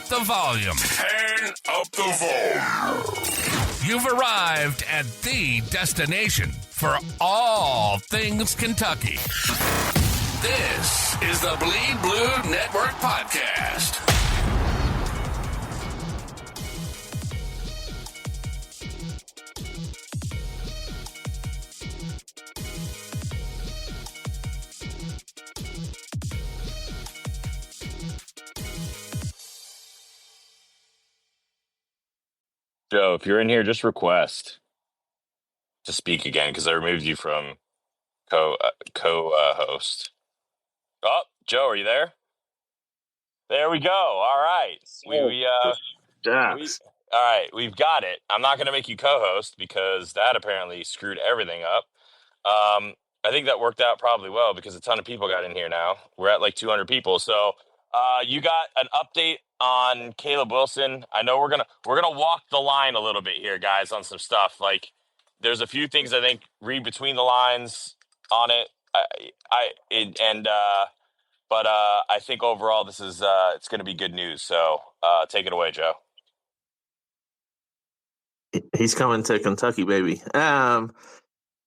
the volume. Turn up the volume. You've arrived at the destination for all things Kentucky. This is the Bleed Blue Network Podcast. Joe, if you're in here, just request to speak again because I removed you from co-host. Oh, Joe, are you there? There we go. All right, all right, we've got it. I'm not going to make you co-host because that apparently screwed everything up. I think that worked out probably well because a ton of people got in here now. We're at like 200 people, so you got an update on Caleb Wilson. I know we're gonna walk the line a little bit here, guys, on some stuff. Like, there's a few things I think read between the lines on it. But I think overall this is it's going to be good news. So take it away, Joe. He's coming to Kentucky, baby. I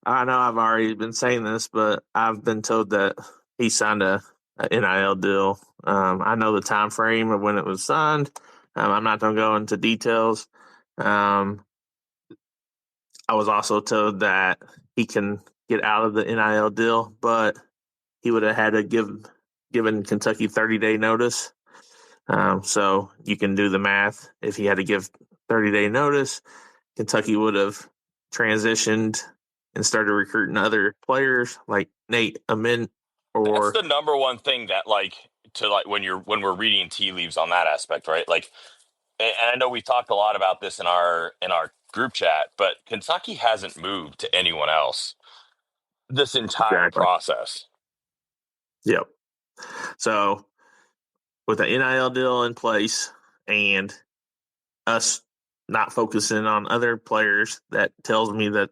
know I've already been saying this, but I've been told that he signed a NIL deal. I know the time frame of when it was signed. I'm not going to go into details. I was also told that he can get out of the NIL deal, but he would have had to given Kentucky 30-day notice. So you can do the math. If he had to give 30-day notice, Kentucky would have transitioned and started recruiting other players like Nate Amin. Or that's the number one thing that when we're reading tea leaves on that aspect, right? Like, and I know we talked a lot about this in our group chat, but Kentucky hasn't moved to anyone else this entire process. Yep. So with the NIL deal in place and us not focusing on other players, that tells me that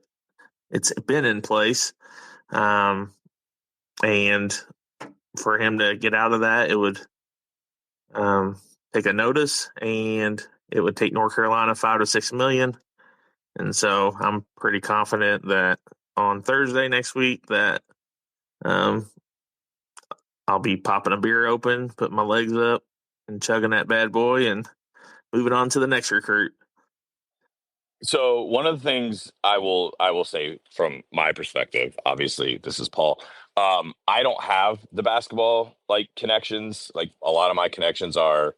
it's been in place. And for him to get out of that, it would take a notice, and it would take North Carolina $5 to $6 million. And so I'm pretty confident that on Thursday next week that I'll be popping a beer open, putting my legs up, and chugging that bad boy, and moving on to the next recruit. So one of the things I will say from my perspective, obviously this is Paul. I don't have the basketball connections. Like, a lot of my connections are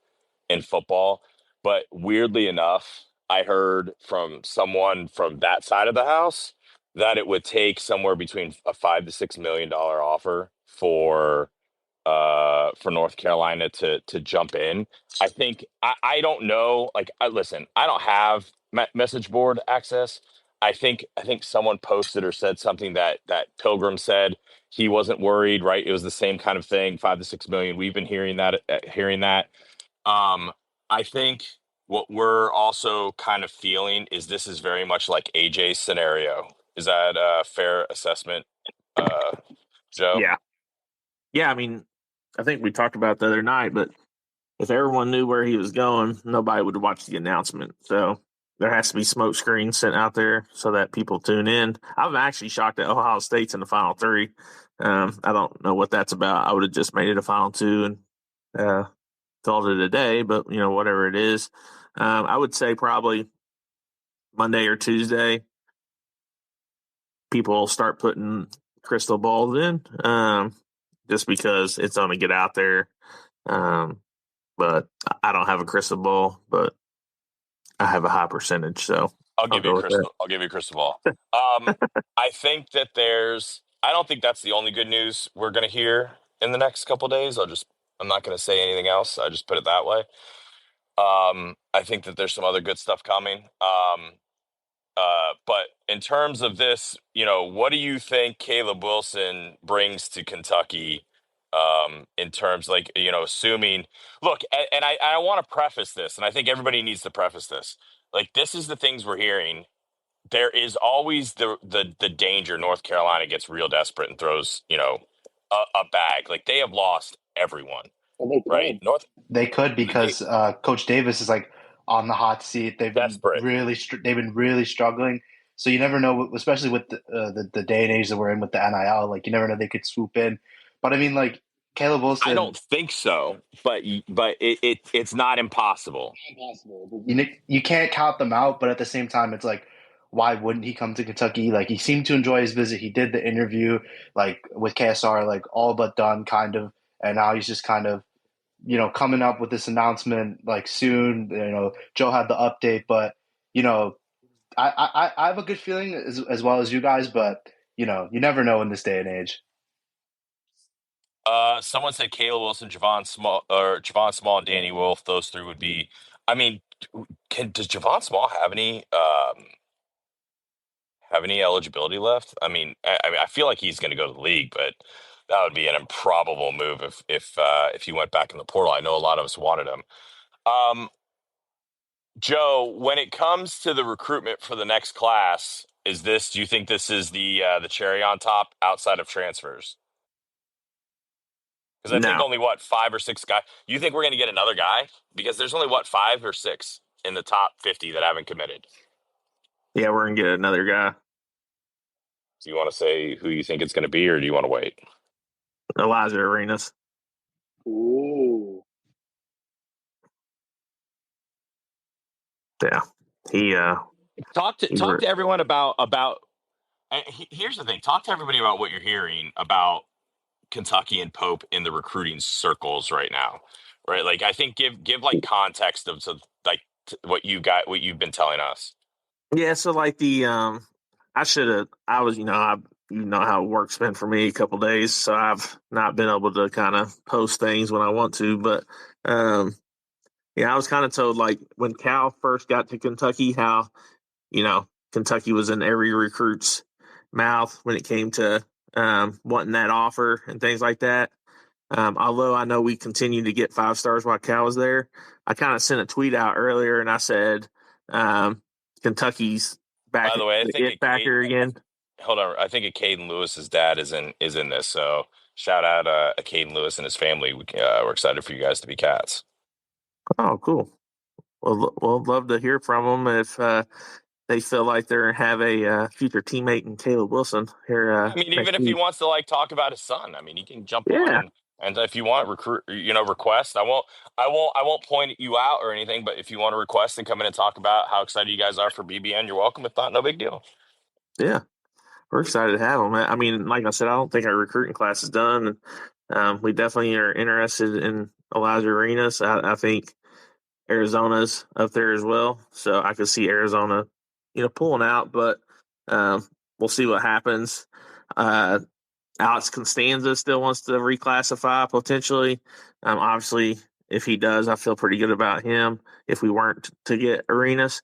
in football, but weirdly enough, I heard from someone from that side of the house that it would take somewhere between a $5 to $6 million offer for North Carolina to jump in. I think I don't know. Like, listen, I don't have message board access. I think someone posted or said something that Pilgrim said he wasn't worried. Right, it was the same kind of thing. $5 to $6 million. We've been hearing that. I think what we're also kind of feeling is this is very much like AJ's scenario. Is that a fair assessment, Joe? Yeah. I mean, I think we talked about it the other night, but if everyone knew where he was going, nobody would watch the announcement. So there has to be smoke screens sent out there so that people tune in. I'm actually shocked that Ohio State's in the final three. I don't know what that's about. I would have just made it a final two and called it a day, but whatever it is. I would say probably Monday or Tuesday, people will start putting crystal balls in. Just because it's going to get out there. But I don't have a crystal ball, but I have a high percentage. So I'll give you a crystal ball. I think that I don't think that's the only good news we're going to hear in the next couple of days. I'm not going to say anything else. I just put it that way. I think that there's some other good stuff coming. But in terms of this, what do you think Caleb Wilson brings to Kentucky? In terms, assuming, look, and I want to preface this, and I think everybody needs to preface this. Like, this is the things we're hearing. There is always the danger North Carolina gets real desperate and throws, a bag. Like, they have lost everyone. right? North They could because Coach Davis is like on the hot seat. They've been desperate. really struggling. So you never know, especially with the day and age that we're in with the NIL. Like you never know, they could swoop in. But I mean, like Caleb I Wilson, don't think so, but it's not impossible. you can't count them out. But at the same time, it's like, why wouldn't he come to Kentucky? Like he seemed to enjoy his visit. He did the interview like with KSR, like all but done, kind of, and now he's just kind of coming up with this announcement like soon. Joe had the update, but I have a good feeling as well as you guys, but you never know in this day and age. Someone said Caleb Wilson, Javon Small, and Danny Wolf. Those three would be. I mean, does Javon Small have any eligibility left? I mean, I feel like he's going to go to the league, but that would be an improbable move if he went back in the portal. I know a lot of us wanted him. Joe, when it comes to the recruitment for the next class, do you think this is the cherry on top outside of transfers? Because I think No. only 5 or 6 guys. You think we're going to get another guy? Because there's only 5 or 6 in the top 50 that haven't committed. Yeah, we're going to get another guy. Do you want to say who you think it's going to be, or do you want to wait? Elijah Arenas. Ooh. Yeah. He Talk to everyone about. Here's the thing. Talk to everybody about what you're hearing about Kentucky and Pope in the recruiting circles right now, right? Like, I think give like context of what you've been telling us. Yeah, so like I was, you know how work's been for me a couple days, so I've not been able to kind of post things when I want to, but I was kind of told like when Cal first got to Kentucky how, Kentucky was in every recruit's mouth when it came to wanting that offer and things like that. Although I know we continue to get 5 stars while Cal was there, I kind of sent a tweet out earlier and I said Kentucky's back. By the way, I think factor again. Hold on, I think Acaden Lewis's dad is in this. So shout out Acaden Lewis and his family. We're excited for you guys to be cats. Oh, cool. Well, we'll love to hear from them if they feel like they have a future teammate in Caleb Wilson here. I mean, even if he wants to like talk about his son, I mean, he can jump on and if you want request. I won't point you out or anything, but if you want to request and come in and talk about how excited you guys are for BBN, you're welcome. If not, no big deal. Yeah, we're excited to have him. I mean, like I said, I don't think our recruiting class is done. We definitely are interested in Elijah Arenas. I think Arizona's up there as well, so I could see Arizona, pulling out, but we'll see what happens. Alex Constanza still wants to reclassify potentially. Obviously, if he does, I feel pretty good about him. If we weren't to get Arenas,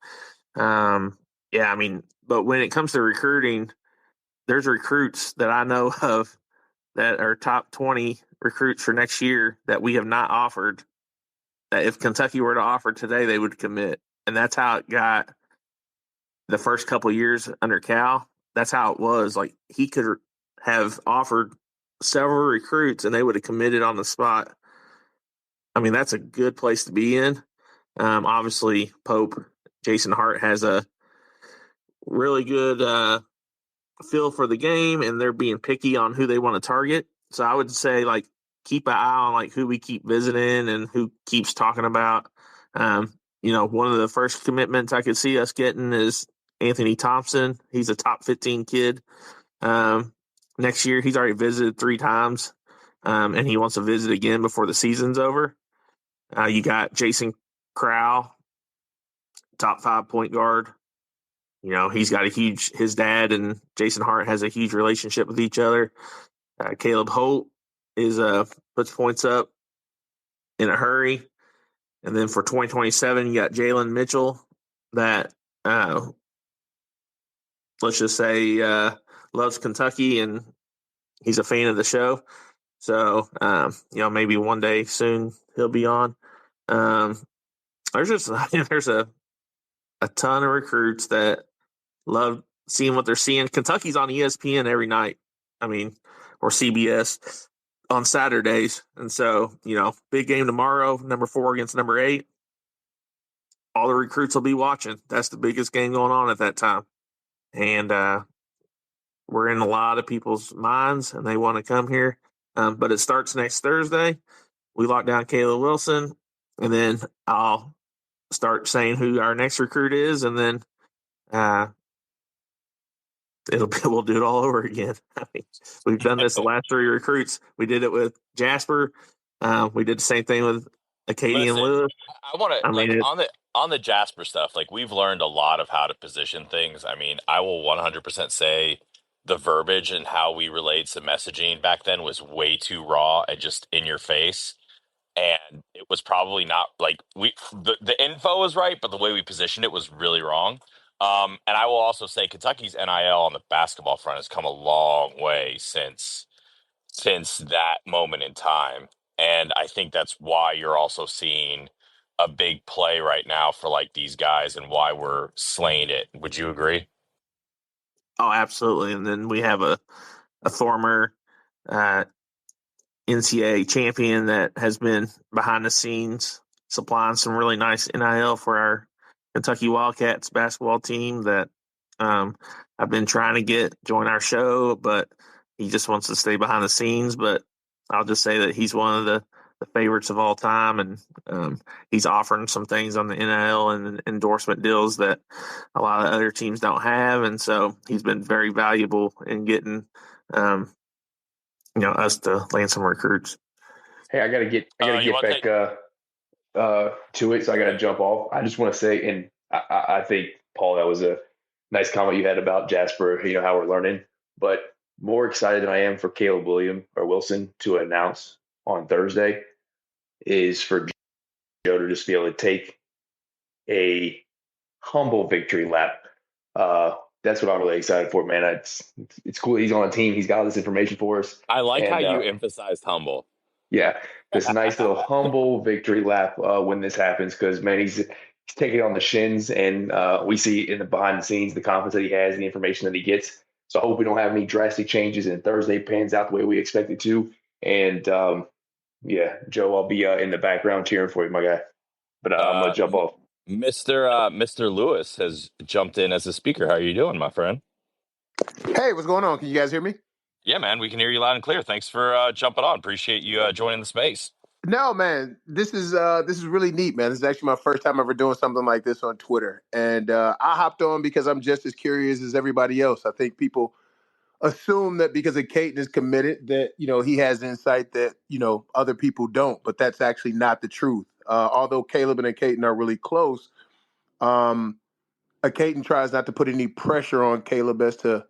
I mean, but when it comes to recruiting, there's recruits that I know of that are top 20 recruits for next year that we have not offered. That if Kentucky were to offer today, they would commit, and that's how it got the first couple of years under Cal. That's how it was. Like he could have offered several recruits, and they would have committed on the spot. I mean, that's a good place to be in. Obviously, Jason Hart has a really good feel for the game, and they're being picky on who they want to target. So I would say, like, keep an eye on like who we keep visiting and who keeps talking about. One of the first commitments I could see us getting is Anthony Thompson. He's a top 15 kid. Next year, he's already visited 3 times, and he wants to visit again before the season's over. You got Jason Crowell, top 5 point guard. He's got his dad and Jason Hart has a huge relationship with each other. Caleb Holt puts points up in a hurry. And then for 2027, you got Jalen Mitchell that, let's just say, loves Kentucky and he's a fan of the show. So, maybe one day soon he'll be on. There's a ton of recruits that love seeing what they're seeing. Kentucky's on ESPN every night. I mean, or CBS. on Saturdays. And so, big game tomorrow, number 4 against number 8. All the recruits will be watching. That's the biggest game going on at that time. And we're in a lot of people's minds, and they want to come here. But it starts next Thursday. We lock down Caleb Wilson, and then I'll start saying who our next recruit is, and then we'll do it all over again. We've done this the last 3 recruits. We did it with Jasper. We did the same thing with Acaden and Listen, Lewis. I want to on the Jasper stuff. Like, we've learned a lot of how to position things. I mean, I will 100% say the verbiage and how we relayed some messaging back then was way too raw and just in your face. And it was probably not like the info was right, but the way we positioned it was really wrong. And I will also say Kentucky's NIL on the basketball front has come a long way since that moment in time. And I think that's why you're also seeing a big play right now for like these guys and why we're slaying it. Would you agree? Oh, absolutely. And then we have a former NCAA champion that has been behind the scenes supplying some really nice NIL for our Kentucky Wildcats basketball team that I've been trying to get join our show, but he just wants to stay behind the scenes. But I'll just say that he's one of the favorites of all time, and he's offering some things on the NIL and endorsement deals that a lot of other teams don't have, and so he's been very valuable in getting us to land some recruits. Hey, I gotta get back to it, so I gotta jump off. I just want to say, and I think, Paul, that was a nice comment you had about Jasper. How we're learning, but more excited than I am for Caleb Wilson to announce on Thursday is for Joe to just be able to take a humble victory lap. That's what I'm really excited for, man. It's cool. He's on a team. He's got all this information for us. I like how you emphasized humble. Yeah, this nice little humble victory lap when this happens, because, man, he's taking it on the shins, and we see in the behind the scenes the confidence that he has and the information that he gets. So I hope we don't have any drastic changes and Thursday pans out the way we expect it to. And yeah, Joe, I'll be in the background cheering for you, my guy. But I'm gonna jump off. Mr. Lewis has jumped in as a speaker. How are you doing, my friend? Hey, what's going on? Can you guys hear me? Yeah, man, we can hear you loud and clear. Thanks for jumping on. Appreciate you joining the space. No, man, this is really neat, man. This is actually my first time ever doing something like this on Twitter, and I hopped on because I'm just as curious as everybody else. I think people assume that because Acaden is committed, that he has insight that other people don't, but that's actually not the truth. Although Caleb and Acaden are really close, Acaden tries not to put any pressure on Caleb as to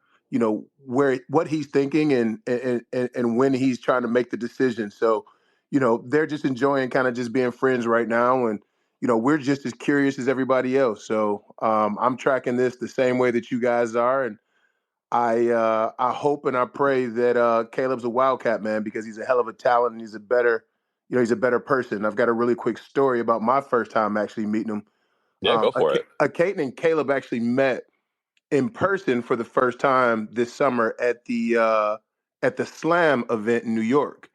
what he's thinking and when he's trying to make the decision. So they're just enjoying kind of just being friends right now, and we're just as curious as everybody else. So I'm tracking this the same way that you guys are, and I hope and I pray that Caleb's a Wildcat, man, because he's a hell of a talent and he's a better person. I've got a really quick story about my first time actually meeting him. Yeah, go for it. Acaden and Caleb actually met in person for the first time this summer at the Slam event in New York.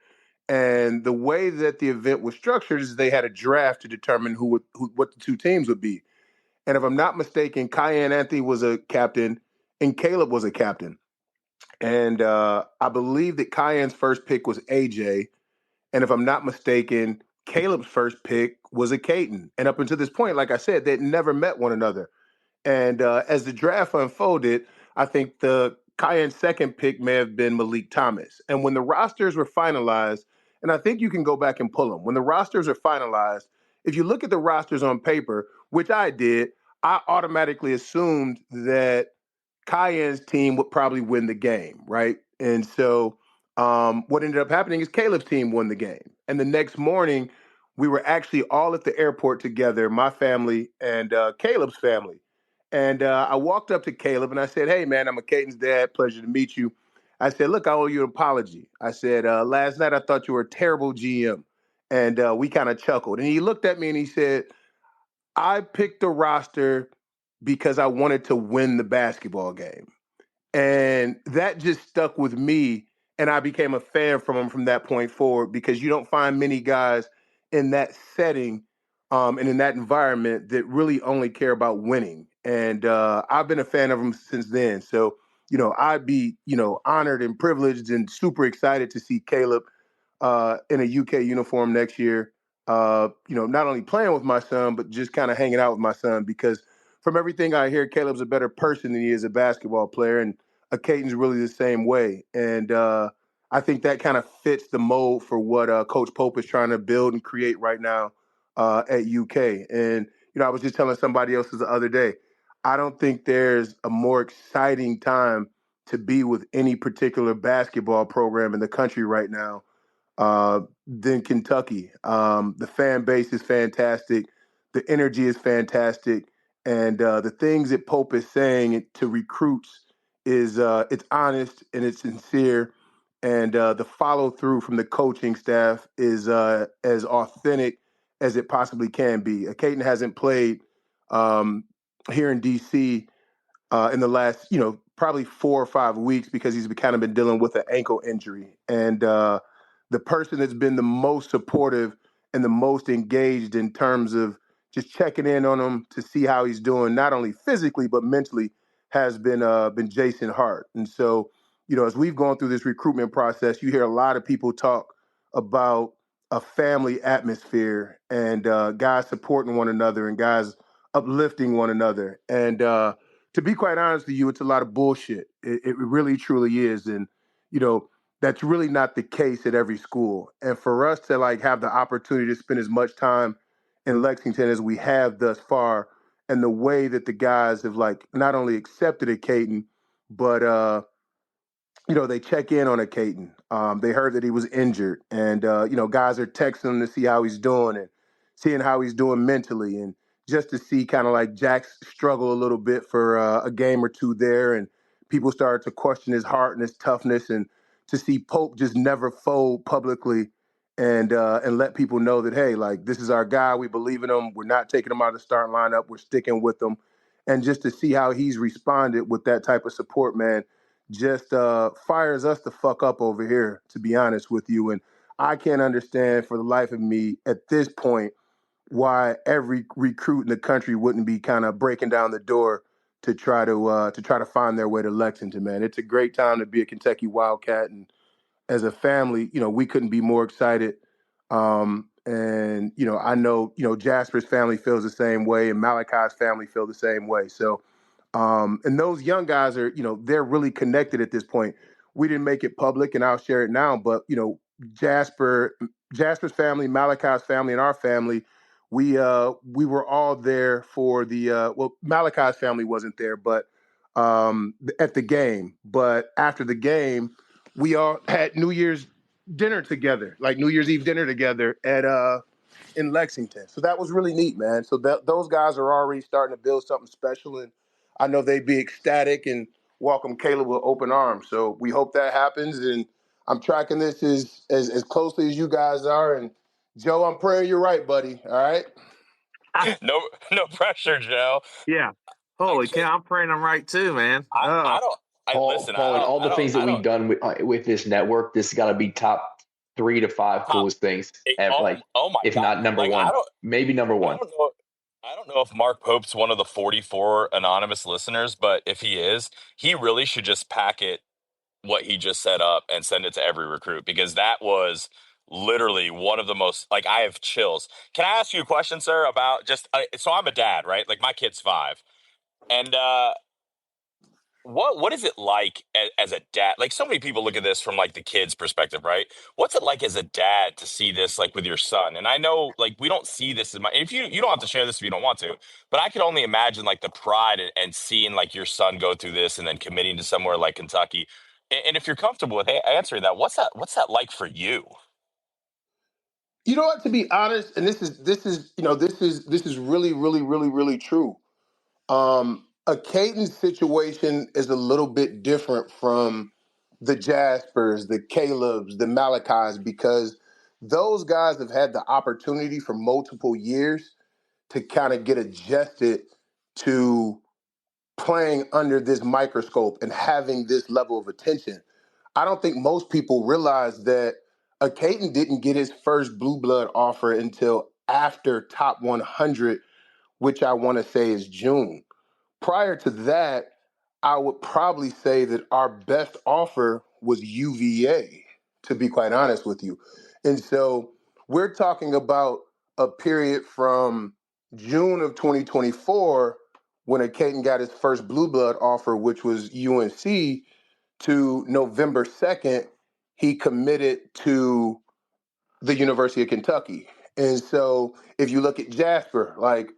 And the way that the event was structured is they had a draft to determine what the two teams would be. And if I'm not mistaken, Cayenne Anthony was a captain and Caleb was a captain. And I believe that Cayenne's first pick was AJ. And if I'm not mistaken, Caleb's first pick was Acaden. And up until this point, like I said, they'd never met one another. And as the draft unfolded, I think the Cayenne's second pick may have been Malik Thomas. And when the rosters were finalized, and I think you can go back and pull them, when the rosters are finalized, if you look at the rosters on paper, which I did, I automatically assumed that Cayenne's team would probably win the game, right? And so what ended up happening is Caleb's team won the game. And the next morning, we were actually all at the airport together, my family and Caleb's family. And I walked up to Caleb and I said, "Hey, man, I'm Acaden's dad. Pleasure to meet you." I said, "Look, I owe you an apology." I said, "Last night I thought you were a terrible GM." And we kind of chuckled. And he looked at me and he said, "I picked the roster because I wanted to win the basketball game." And that just stuck with me. And I became a fan from him from that point forward because you don't find many guys in that setting and in that environment that really only care about winning. And I've been a fan of him since then. So, I'd be, honored and privileged and super excited to see Caleb in a UK uniform next year. Not only playing with my son, but just kind of hanging out with my son because from everything I hear, Caleb's a better person than he is a basketball player. And Acaden's really the same way. And I think that kind of fits the mold for what Coach Pope is trying to build and create right now at UK. And, I was just telling somebody else the other day, I don't think there's a more exciting time to be with any particular basketball program in the country right now than Kentucky. The fan base is fantastic. The energy is fantastic. And the things that Pope is saying to recruits is it's honest and it's sincere. And the follow through from the coaching staff is as authentic as it possibly can be. Caden hasn't played here in D.C. In the last, probably 4 or 5 weeks because he's kind of been dealing with an ankle injury. And the person that's been the most supportive and the most engaged in terms of just checking in on him to see how he's doing, not only physically but mentally, has been Jason Hart. And so, as we've gone through this recruitment process, you hear a lot of people talk about a family atmosphere and guys supporting one another and guys uplifting one another. And to be quite honest with you, it's a lot of bullshit. It really, truly is. And, that's really not the case at every school. And for us to have the opportunity to spend as much time in Lexington as we have thus far, and the way that the guys have not only accepted a Caden, but they check in on a Caden. They heard that he was injured, and guys are texting him to see how he's doing and seeing how he's doing mentally, and just to see kind of Jack's struggle a little bit for a game or two there, and people started to question his heart and his toughness, and to see Pope just never fold publicly, and let people know that hey, this is our guy. We believe in him. We're not taking him out of the starting lineup. We're sticking with him, and just to see how he's responded with that type of support, man, just fires us the fuck up over here, to be honest with you. And I can't understand for the life of me at this point why every recruit in the country wouldn't be kind of breaking down the door to try to find their way to Lexington, man. It's a great time to be a Kentucky Wildcat, and as a family, we couldn't be more excited. And I know Jasper's family feels the same way, and Malachi's family feel the same way. So and those young guys are, they're really connected at this point. We didn't make it public, and I'll share it now. But Jasper's family, Malachi's family, and our family, we were all there for the Malachi's family wasn't there, but at the game. But after the game, we all had New Year's dinner together, like New Year's Eve dinner together at in Lexington. So that was really neat, man. So those guys are already starting to build something special, and I know they'd be ecstatic and welcome Caleb with open arms. So we hope that happens, and I'm tracking this as closely as you guys are. And Joe, I'm praying you're right, buddy. All right. No pressure, Joe. Yeah. Holy cow, I'm praying I'm right too, man. I don't. Paul, and all the things that we've done with this network, this has got to be top 3 to 5 coolest things ever. Oh my if God. not number one, maybe number one. I don't know if Mark Pope's one of the 44 anonymous listeners, but if he is, he really should just packet what he just set up and send it to every recruit, because that was literally one of the most, I have chills. Can I ask you a question, sir, about just, so I'm a dad, right? My kid's 5. And what is it like as a dad? So many people look at this from the kid's perspective, right? What's it like as a dad to see this with your son? And I know we don't see this as much. If you don't have to share this if you don't want to, but I could only imagine the pride and seeing your son go through this and then committing to somewhere like Kentucky. And if you're comfortable with answering that, what's that like for you? You know what? To be honest, and this is really, really, really, really true. A Caden's situation is a little bit different from the Jaspers, the Calebs, the Malachis, because those guys have had the opportunity for multiple years to kind of get adjusted to playing under this microscope and having this level of attention. I don't think most people realize that Acaden didn't get his first blue blood offer until after top 100, which I want to say is June. Prior to that, I would probably say that our best offer was UVA, to be quite honest with you. And so we're talking about a period from June of 2024 when Acaden got his first blue blood offer, which was UNC, to November 2nd, he committed to the University of Kentucky. And so if you look at Jasper, like,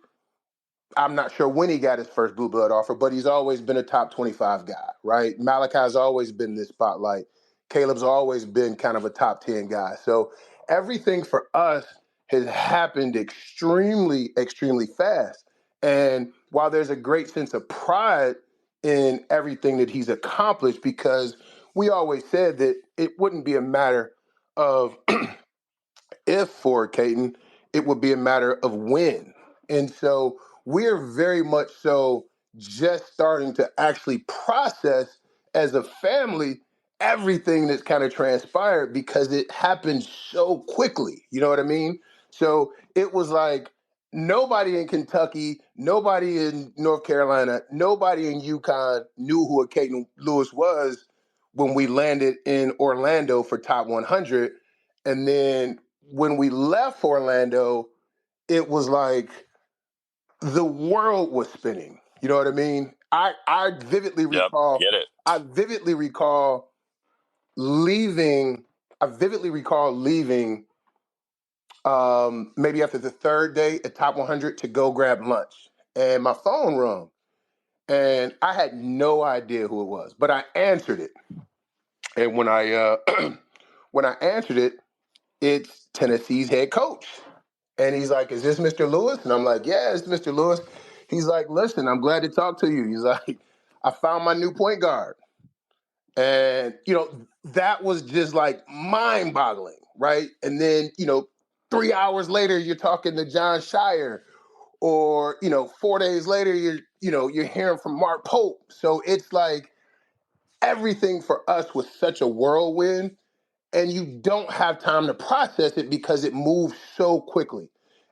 I'm not sure when he got his first blue blood offer, but he's always been a top 25 guy, right? Malachi's always been in this spotlight. Caleb's always been kind of a top 10 guy. So everything for us has happened extremely, extremely fast. And while there's a great sense of pride in everything that he's accomplished, because we always said that it wouldn't be a matter of if for Caton, it would be a matter of when. And so we're very much so just starting to actually process as a family everything that's kind of transpired because it happened so quickly. You know what I mean? So it was like nobody in Kentucky, nobody in North Carolina, nobody in UConn knew who a Caton Lewis was when we landed in Orlando for top 100. And then when we left Orlando, it was like the world was spinning. You know what I mean? I vividly recall. Get it. I vividly recall leaving. I vividly recall leaving. Maybe after the third day at Top 100 to go grab lunch, and my phone rung, and I had no idea who it was, but I answered it. And when I when I answered it, it's Tennessee's head coach. And he's like, "Is this Mr. Lewis?" And I'm like, "Yeah, it's Mr. Lewis." He's like, "Listen, I'm glad to talk to you." He's like, "I found my new point guard." And, that was just like mind boggling, right? And then, 3 hours later, you're talking to John Shire, or, 4 days later, you're hearing from Mark Pope. So it's like everything for us was such a whirlwind, and you don't have time to process it because it moves so quickly.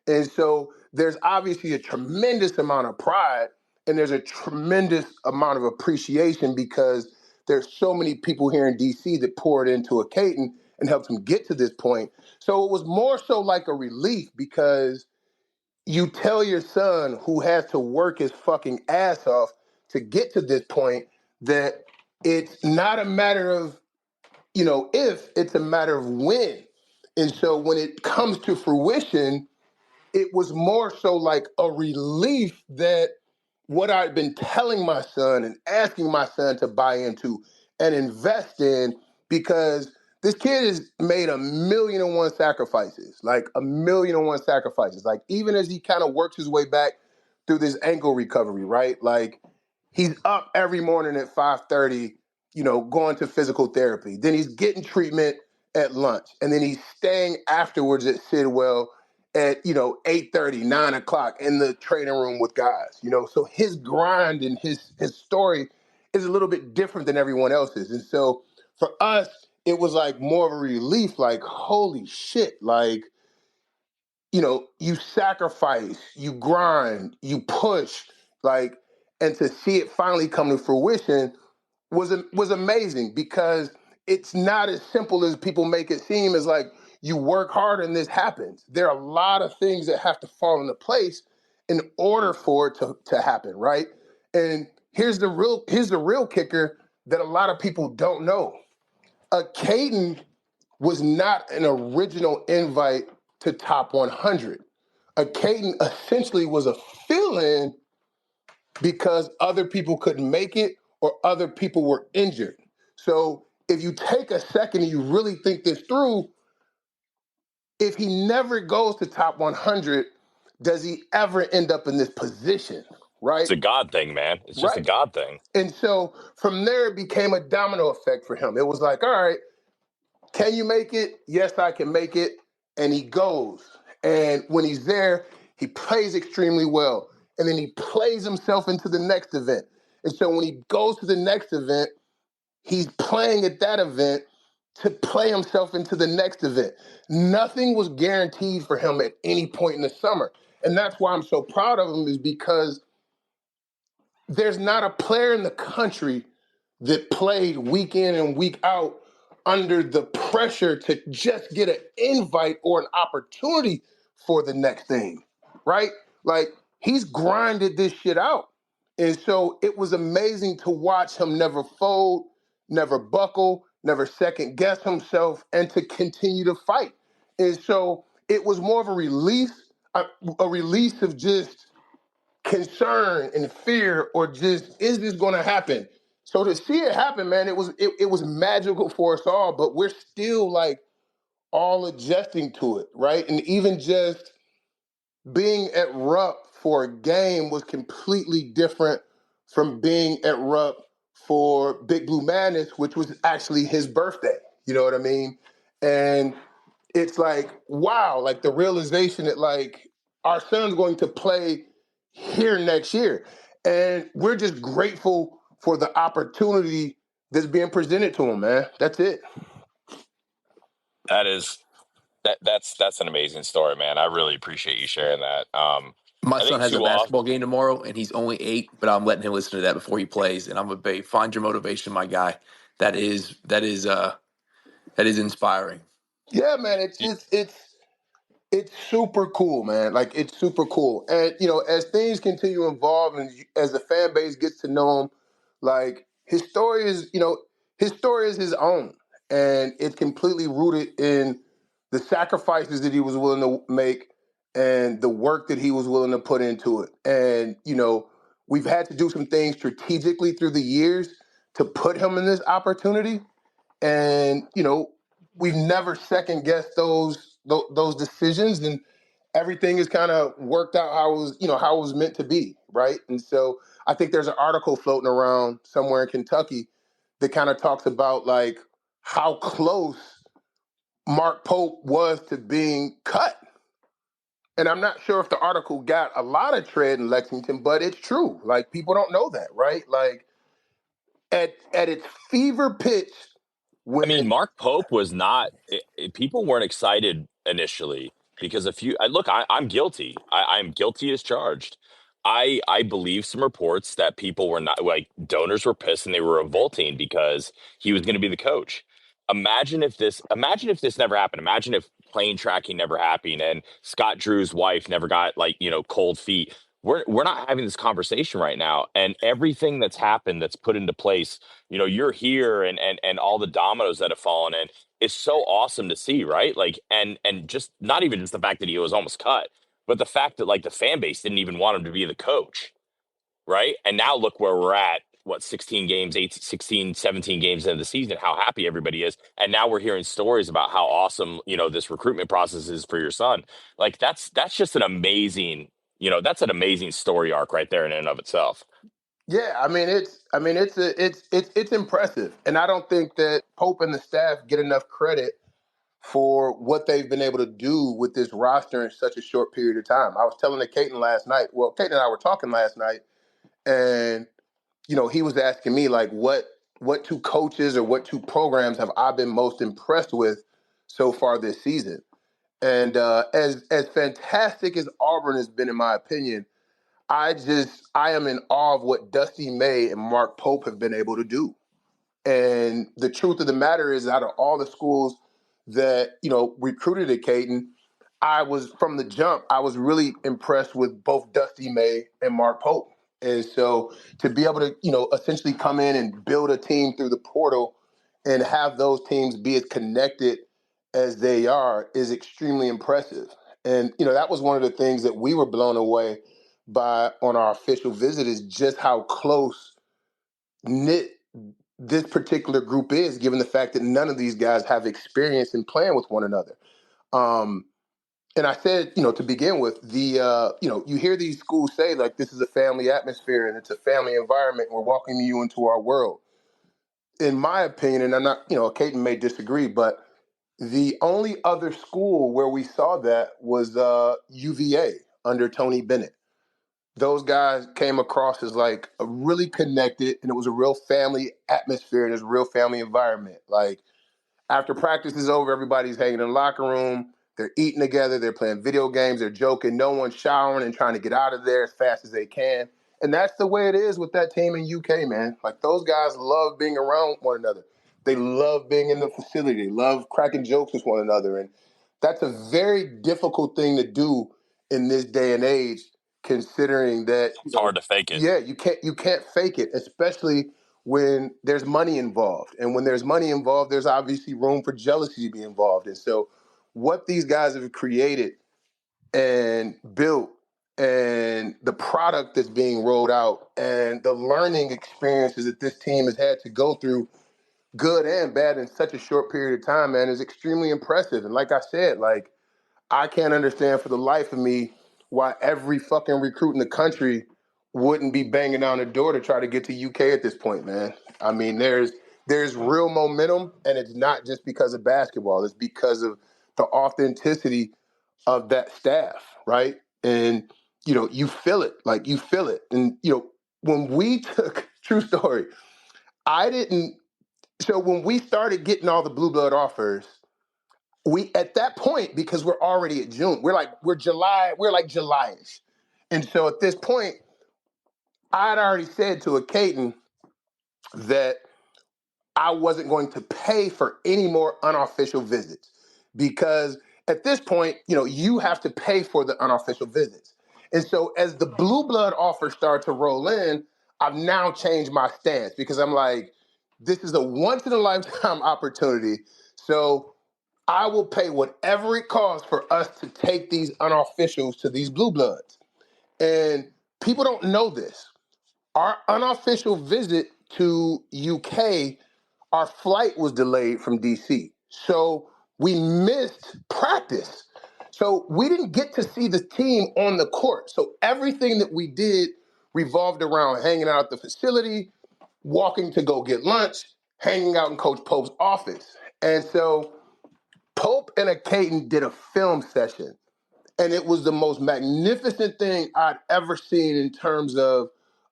And so there's obviously a tremendous amount of pride, and there's a tremendous amount of appreciation because there's so many people here in DC that poured into a Caton and helped him get to this point. So it was more so like a relief because you tell your son who has to work his fucking ass off to get to this point that it's not a matter of if, it's a matter of when. And so when it comes to fruition, it was more so like a relief that what I'd been telling my son and asking my son to buy into and invest in, because this kid has made 1,000,001 sacrifices, like 1,000,001 sacrifices. Like even as he kind of works his way back through this ankle recovery, right? Like he's up every morning at 5:30, going to physical therapy. Then he's getting treatment at lunch. And then he's staying afterwards at Sidwell at 8:30, 9 o'clock in the training room with guys. So his grind and his story is a little bit different than everyone else's. And so for us, it was like more of a relief, like, holy shit, like, you sacrifice, you grind, you push, like, and to see it finally come to fruition was amazing, because it's not as simple as people make it seem. As like you work hard and this happens. There are a lot of things that have to fall into place in order for it to happen, right? And here's the real kicker that a lot of people don't know. Caden was not an original invite to Top 100. Caden essentially was a fill-in because other people couldn't make it or other people were injured. So if you take a second and you really think this through, if he never goes to top 100, does he ever end up in this position, right? It's a God thing, man. It's just a Right. God thing. And so from there, it became a domino effect for him. It was like, all right, can you make it? Yes, I can make it. And he goes. And when he's there, he plays extremely well. And then he plays himself into the next event. And so when he goes to the next event, he's playing at that event to play himself into the next event. Nothing was guaranteed for him at any point in the summer. And that's why I'm so proud of him, is because there's not a player in the country that played week in and week out under the pressure to just get an invite or an opportunity for the next thing, right? Like, he's grinded this shit out. And so it was amazing to watch him never fold, never buckle, never second guess himself, and to continue to fight. And so it was more of a release of just concern and fear, or just, is this going to happen? So to see it happen, man, it was magical for us all. But we're still like all adjusting to it, right? And even just being at Rupp for a game was completely different from being at Rupp for Big Blue Madness, which was actually his birthday. You know what I mean? And it's like, wow, like the realization that like our son's going to play here next year. And we're just grateful for the opportunity that's being presented to him, man. That's it. That's an amazing story, man. I really appreciate you sharing that. My I son think has a too often, basketball game tomorrow, and he's only 8, but I'm letting him listen to that before he plays. And I'm a big find your motivation, my guy. That is inspiring. Yeah, man, it's super cool, man. Like, it's super cool. And, you know, as things continue to evolve and as the fan base gets to know him, like, his story is his own. And it's completely rooted in the sacrifices that he was willing to make and the work that he was willing to put into it. And, you know, we've had to do some things strategically through the years to put him in this opportunity. And, you know, we've never second guessed those decisions, and everything is kind of worked out how it was meant to be, right? And so I think there's an article floating around somewhere in Kentucky that kind of talks about like how close Mark Pope was to being cut. And I'm not sure if the article got a lot of tread in Lexington, but it's true. Like, people don't know that, right? Like, at its fever pitch, I mean, when Mark Pope was not. People weren't excited initially because I'm guilty. I'm guilty as charged. I believe some reports that people were not, like, donors were pissed and they were revolting because he was going to be the coach. Imagine if this never happened. Imagine if plane tracking never happened and Scott Drew's wife never got, like, cold feet. We're not having this conversation right now, and everything that's happened, that's put into place, you're here, and all the dominoes that have fallen in, is so awesome to see, right? Like, and just not even just the fact that he was almost cut, but the fact that, like, the fan base didn't even want him to be the coach, right? And now look where we're at, what, 16 games, 16, 17 games into the season, how happy everybody is. And now we're hearing stories about how awesome, this recruitment process is for your son. Like, that's just an amazing, that's an amazing story arc right there in and of itself. Yeah, it's impressive, and I don't think that Pope and the staff get enough credit for what they've been able to do with this roster in such a short period of time. I was telling Acaden last night. Well, Acaden and I were talking last night, and he was asking me like, what two coaches or what two programs have I been most impressed with so far this season? And as fantastic as Auburn has been, in my opinion, I am in awe of what Dusty May and Mark Pope have been able to do. And the truth of the matter is, out of all the schools that, recruited at Acaden, from the jump, I was really impressed with both Dusty May and Mark Pope. And so to be able to, essentially come in and build a team through the portal and have those teams be as connected as they are is extremely impressive. And, that was one of the things that we were blown away by on our official visit, is just how close knit this particular group is, given the fact that none of these guys have experience in playing with one another. And I said, to begin with, you hear these schools say, like, this is a family atmosphere and it's a family environment, and we're welcoming you into our world. In my opinion, and I'm not, Caden may disagree, but the only other school where we saw that was UVA under Tony Bennett. those guys came across as like a really connected, and it was a real family atmosphere and it was a real family environment. Like after practice is over, everybody's hanging in the locker room. They're eating together. They're playing video games. They're joking. No one's showering and trying to get out of there as fast as they can. And that's the way it is with that team in UK, man. Like those guys love being around one another. They love being in the facility. They love cracking jokes with one another. And that's a very difficult thing to do in this day and age, considering that it's hard to fake it. Yeah, you can't fake it, especially when there's money involved. And when there's money involved, there's obviously room for jealousy to be involved. And so what these guys have created and built and the product that's being rolled out and the learning experiences that this team has had to go through, good and bad, in such a short period of time, man, is extremely impressive. And like I said, like I can't understand for the life of me why every fucking recruit in the country wouldn't be banging down the door to try to get to UK at this point, man. I mean, there's real momentum, and it's not just because of basketball. It's because of the authenticity of that staff, right? And you feel it, like you feel it. And when we took true story, I didn't. So when we started getting all the blue blood offers, we at that point, because we're already at June, we're July, we're like July-ish. And so at this point, I'd already said to Acaden that I wasn't going to pay for any more unofficial visits because at this point, you have to pay for the unofficial visits. And so as the blue blood offers start to roll in, I've now changed my stance because I'm like, this is a once in a lifetime opportunity. So I will pay whatever it costs for us to take these unofficials to these blue bloods. And people don't know this. Our unofficial visit to UK, our flight was delayed from DC. So we missed practice. So we didn't get to see the team on the court. So everything that we did revolved around hanging out at the facility, walking to go get lunch, hanging out in Coach Pope's office. And so Pope and Acaden did a film session, and it was the most magnificent thing I'd ever seen in terms of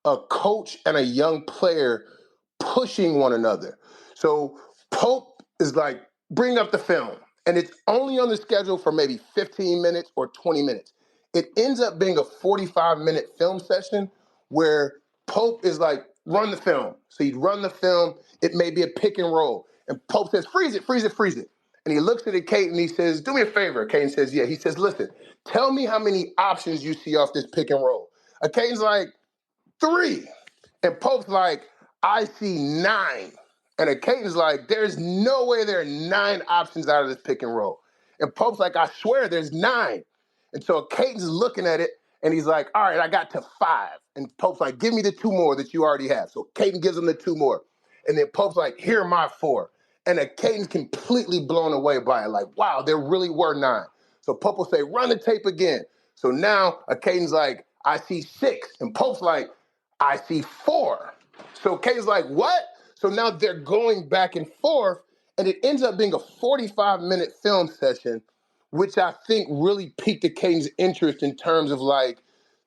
a coach and a young player pushing one another. So Pope is like, bring up the film. And it's only on the schedule for maybe 15 minutes or 20 minutes. It ends up being a 45-minute film session where Pope is like, run the film. So he'd run the film. It may be a pick and roll. And Pope says, freeze it, freeze it, freeze it. And he looks at Caden and he says, do me a favor. Caden says, yeah. He says, listen, tell me how many options you see off this pick and roll. Caden's like, 3. And Pope's like, I see 9. And Caden's like, there's no way there are 9 options out of this pick and roll. And Pope's like, I swear there's 9. And so Caden's looking at it and he's like, all right, I got to 5. And Pope's like, give me the 2 more that you already have. So Caden gives him the 2 more. And then Pope's like, here are my 4. And Caden's completely blown away by it. Like, wow, there really were 9. So Pope will say, run the tape again. So now Caden's like, I see 6. And Pope's like, I see 4. So Caden's like, what? So now they're going back and forth, and it ends up being a 45-minute film session, which I think really piqued Caden's interest in terms of like,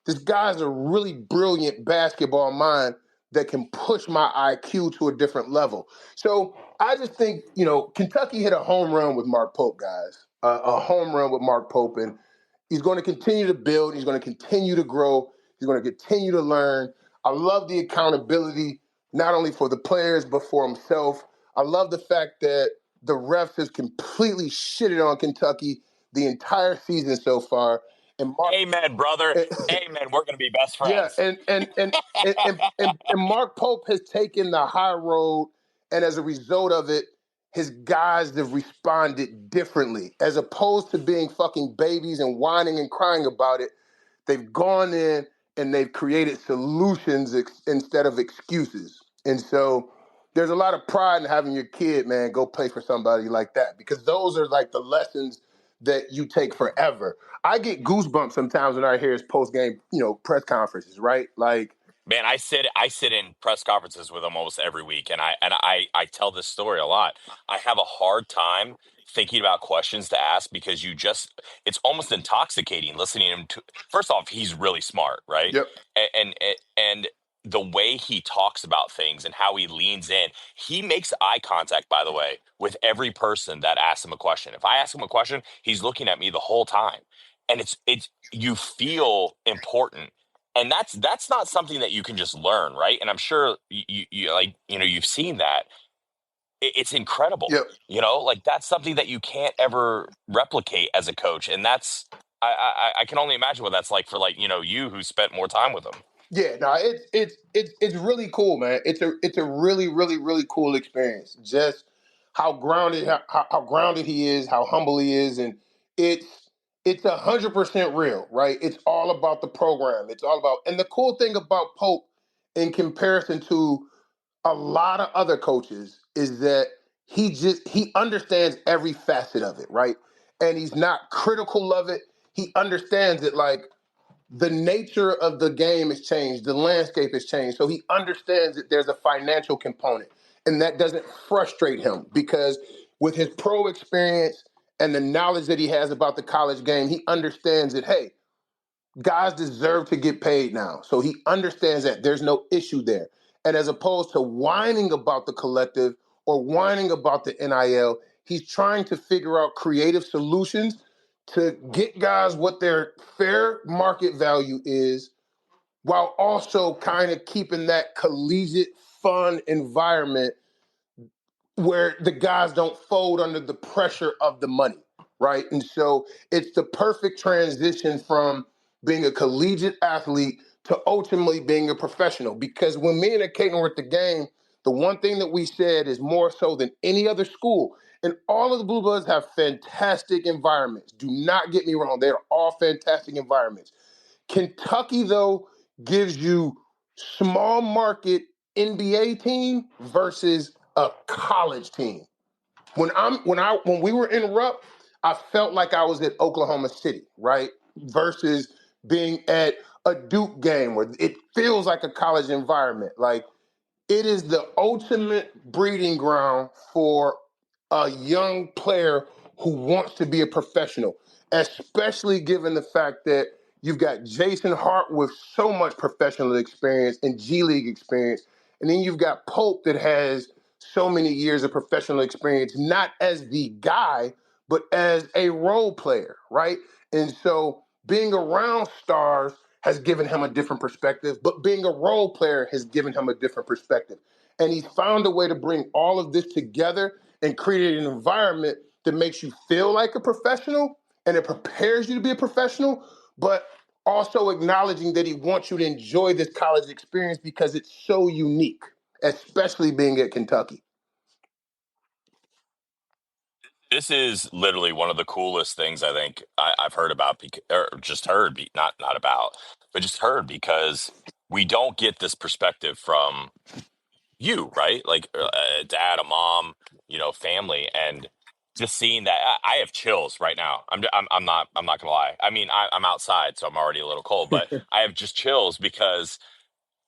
this guy's a really brilliant basketball mind that can push my IQ to a different level. So I just think, Kentucky hit a home run with Mark Pope, guys. A home run with Mark Pope, and he's going to continue to build. He's going to continue to grow. He's going to continue to learn. I love the accountability, not only for the players, but for himself. I love the fact that the refs has completely shitted on Kentucky the entire season so far. And Mark, Amen, brother. Amen. We're going to be best yeah, friends. and Mark Pope has taken the high road, and as a result of it, his guys have responded differently. As opposed to being fucking babies and whining and crying about it, they've gone in and they've created solutions instead of excuses. And so there's a lot of pride in having your kid, man, go play for somebody like that, because those are like the lessons that you take forever. I get goosebumps sometimes when I hear his post-game, press conferences, right? Like, Man, I sit in press conferences with him almost every week, and I tell this story a lot. I have a hard time thinking about questions to ask because it's almost intoxicating listening to him. First off, he's really smart, right? Yep. And the way he talks about things and how he leans in, he makes eye contact, by the way, with every person that asks him a question. If I ask him a question, he's looking at me the whole time. And it's you feel important. And that's not something that you can just learn, right? And I'm sure you've seen that. It's incredible. Yep. Like that's something that you can't ever replicate as a coach. And that's I can only imagine what that's like for you who spent more time with him. Yeah, no, it's really cool, man. It's a really, really, really cool experience. Just how grounded how grounded he is, how humble he is, and it's 100% real, right? It's all about the program. It's all about, and the cool thing about Pope in comparison to a lot of other coaches is that he understands every facet of it, right? And he's not critical of it. He understands it like the nature of the game has changed, the landscape has changed. So he understands that there's a financial component, and that doesn't frustrate him because with his pro experience and the knowledge that he has about the college game, he understands that, hey, guys deserve to get paid now. So he understands that there's no issue there. And as opposed to whining about the collective or whining about the NIL, he's trying to figure out creative solutions to get guys what their fair market value is while also kind of keeping that collegiate, fun environment where the guys don't fold under the pressure of the money, right? And so it's the perfect transition from being a collegiate athlete to ultimately being a professional. Because when me and Acaden were at the game, the one thing that we said is more so than any other school, and all of the Blue Bloods have fantastic environments. Do not get me wrong. They're all fantastic environments. Kentucky, though, gives you small market NBA team versus a college team. When we were in Rupp, I felt like I was at Oklahoma City, right? Versus being at a Duke game where it feels like a college environment. Like it is the ultimate breeding ground for a young player who wants to be a professional, especially given the fact that you've got Jason Hart with so much professional experience and G League experience. And then you've got Pope that has so many years of professional experience, not as the guy, but as a role player, right? And so being around stars has given him a different perspective, but being a role player has given him a different perspective. And he's found a way to bring all of this together and create an environment that makes you feel like a professional and it prepares you to be a professional, but also acknowledging that he wants you to enjoy this college experience because it's so unique, especially being at Kentucky. This is literally one of the coolest things I think I've heard about, or just heard, not about, but just heard because we don't get this perspective from you, right? Like a dad, a mom, family, and just seeing that, I have chills right now. I'm not gonna lie. I mean, I'm outside, so I'm already a little cold, but I have just chills because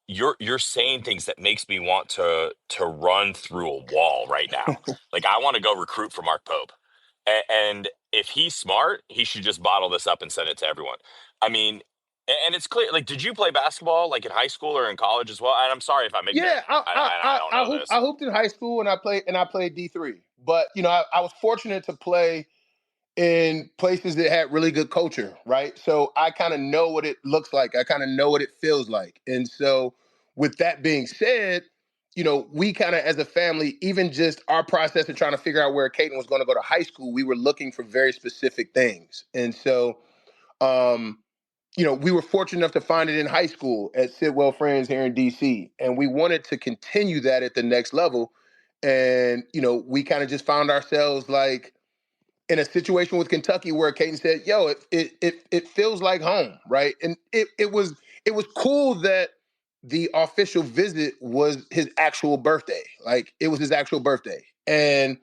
you're saying things that makes me want to run through a wall right now. Like I want to go recruit for Mark Pope. And if he's smart, he should just bottle this up and send it to everyone. I mean, and it's clear. Like, did you play basketball like in high school or in college as well? And I'm sorry if I'm ignorant. Yeah, I don't know this. I hooped in high school and I played D3. But I was fortunate to play in places that had really good culture, right? So I kind of know what it looks like. I kind of know what it feels like. And so with that being said, we kind of as a family, even just our process of trying to figure out where Acaden was going to go to high school, we were looking for very specific things. And so, we were fortunate enough to find it in high school at Sidwell Friends here in DC. And we wanted to continue that at the next level. And, we kind of just found ourselves like, in a situation with Kentucky where Caden said, "Yo, it feels like home," right? And it was cool that the official visit was his actual birthday. Like it was his actual birthday. And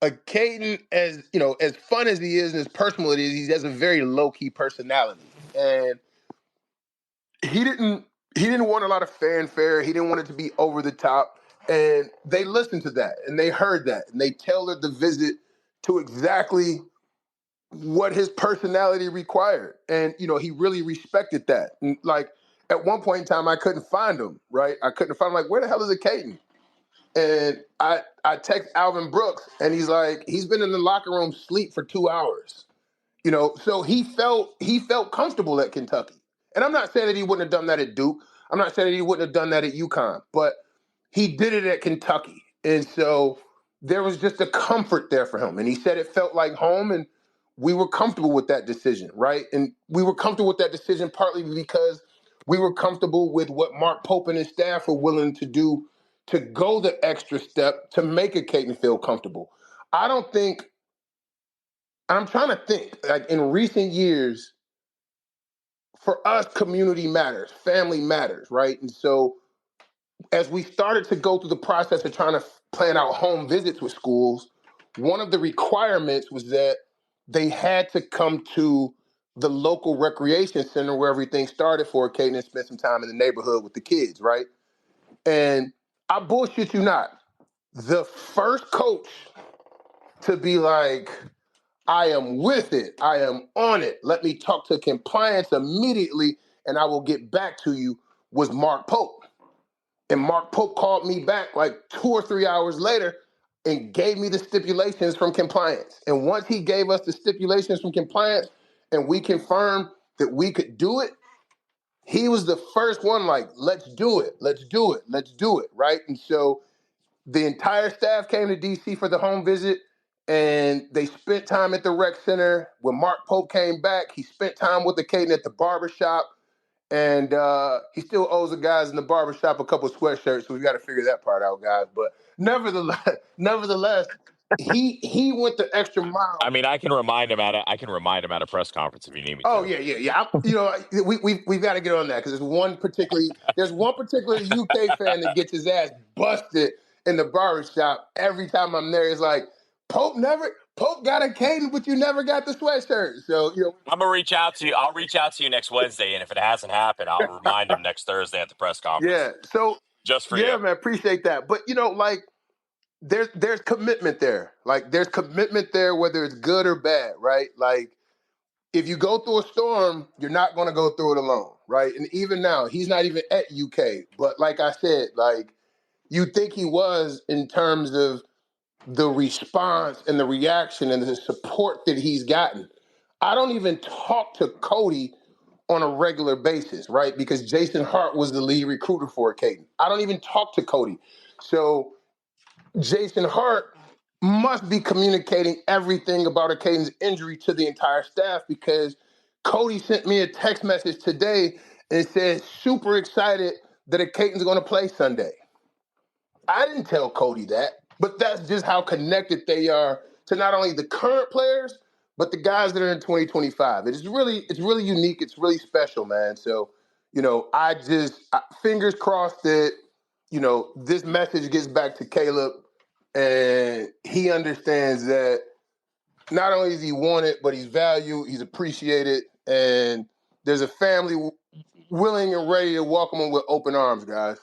Caden, as fun as he is and as personal it is, he has a very low key personality, and he didn't want a lot of fanfare. He didn't want it to be over the top. And they listened to that and they heard that and they tailored the visit to exactly what his personality required. And, he really respected that. And like at one point in time, I couldn't find him, right? I couldn't find him. Like, where the hell is Acaden? And I text Alvin Brooks and he's like, he's been in the locker room sleep for 2 hours. So he felt comfortable at Kentucky. And I'm not saying that he wouldn't have done that at Duke. I'm not saying that he wouldn't have done that at UConn, but he did it at Kentucky. And so there was just a comfort there for him. And he said it felt like home, and we were comfortable with that decision, right? And we were comfortable with that decision partly because we were comfortable with what Mark Pope and his staff were willing to do to go the extra step to make Acaden feel comfortable. I don't think, and I'm trying to think, like in recent years, for us, community matters, family matters, right? And so as we started to go through the process of trying to plan out home visits with schools, one of the requirements was that they had to come to the local recreation center where everything started for Acaden and spend some time in the neighborhood with the kids, right? And I bullshit you not. The first coach to be like, I am with it, I am on it, let me talk to compliance immediately and I will get back to you, was Mark Pope. And Mark Pope called me back like 2 or 3 hours later and gave me the stipulations from compliance. And once he gave us the stipulations from compliance and we confirmed that we could do it, he was the first one like, let's do it, let's do it, let's do it, right? And so the entire staff came to DC for the home visit and they spent time at the rec center. When Mark Pope came back, he spent time with Acaden at the barbershop. And he still owes the guys in the barbershop a couple of sweatshirts, so we got to figure that part out, guys. But nevertheless, he went the extra mile. I mean, I can remind him at a press conference if you need me to. Oh yeah. We've got to get on that because there's one particular UK fan that gets his ass busted in the barbershop every time I'm there. It's like Pope got Acaden, but you never got the sweatshirt. So I'm gonna reach out to you. I'll reach out to you next Wednesday, and if it hasn't happened, I'll remind him next Thursday at the press conference. Yeah. So just for you, man, appreciate that. But like, there's commitment there. Like there's commitment there, whether it's good or bad, right? Like if you go through a storm, you're not going to go through it alone, right? And even now, he's not even at UK. But like I said, like you think he was in terms of the response and the reaction and the support that he's gotten. I don't even talk to Cody on a regular basis, right? Because Jason Hart was the lead recruiter for Acaden. I don't even talk to Cody. So Jason Hart must be communicating everything about Acaden's injury to the entire staff because Cody sent me a text message today and said, super excited that Acaden's going to play Sunday. I didn't tell Cody that, but that's just how connected they are to not only the current players, but the guys that are in 2025. It's really unique. It's really special, man. So, fingers crossed that, this message gets back to Caleb and he understands that not only is he wanted, but he's valued, he's appreciated, and there's a family willing and ready to welcome him with open arms, guys.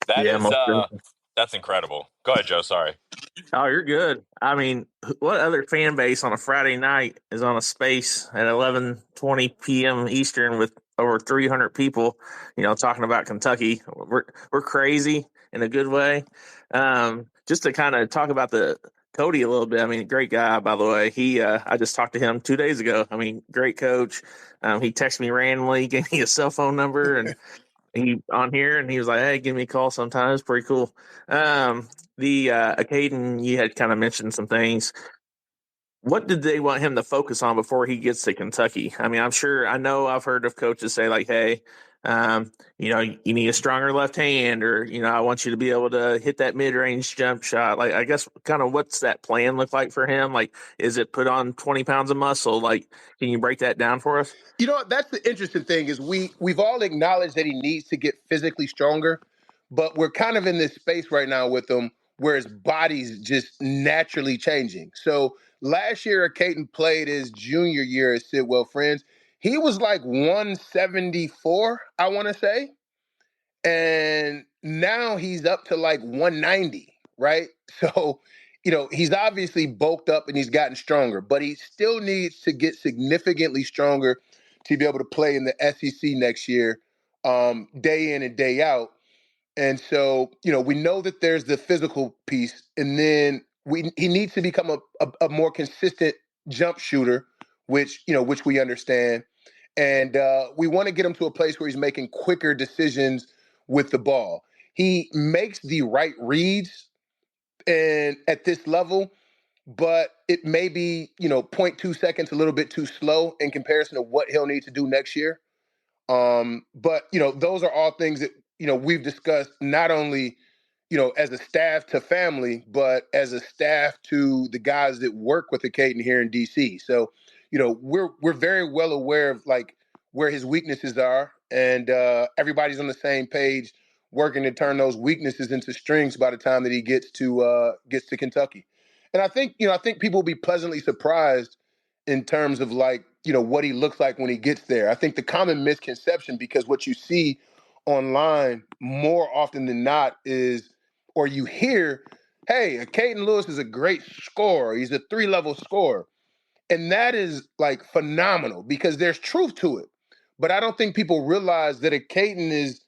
That's incredible. Go ahead, Joe. Sorry. Oh, you're good. I mean, what other fan base on a Friday night is on a space at 11:20 p.m. Eastern with over 300 people, talking about Kentucky? We're crazy in a good way. Just to kind of talk about the Cody a little bit. I mean, great guy, by the way. I just talked to him 2 days ago. I mean, great coach. He texted me randomly, gave me a cell phone number, and he on here, and he was like, "Hey, give me a call sometime." It's pretty cool. The Acaden, you had kind of mentioned some things. What did they want him to focus on before he gets to Kentucky? I mean, I know I've heard of coaches say like, "Hey, you need a stronger left hand," or I want you to be able to hit that mid-range jump shot. Like, I guess, kind of, what's that plan look like for him? Like, is it put on 20 pounds of muscle? Like, can you break that down for us? That's the interesting thing is we've all acknowledged that he needs to get physically stronger, but we're kind of in this space right now with him where his body's just naturally changing. So last year, Acaden played his junior year at Sidwell Friends. He was like 174, I want to say. And now he's up to like 190, right? So he's obviously bulked up and he's gotten stronger, but he still needs to get significantly stronger to be able to play in the SEC next year, day in and day out. And so, we know that there's the physical piece, and then he needs to become a more consistent jump shooter, which we understand. And we want to get him to a place where he's making quicker decisions with the ball. He makes the right reads and at this level, but it may be, 0.2 seconds a little bit too slow in comparison to what he'll need to do next year. But those are all things that we've discussed not only as a staff to family, but as a staff to the guys that work with Acaden here in DC. So we're very well aware of like where his weaknesses are, and everybody's on the same page, working to turn those weaknesses into strengths by the time that he gets to Kentucky. And I think people will be pleasantly surprised in terms of like, what he looks like when he gets there. I think the common misconception, because what you see online more often than not is, or you hear, hey, Caden Lewis is a great scorer. He's a 3-level scorer. And that is like phenomenal because there's truth to it. But I don't think people realize that a Caden is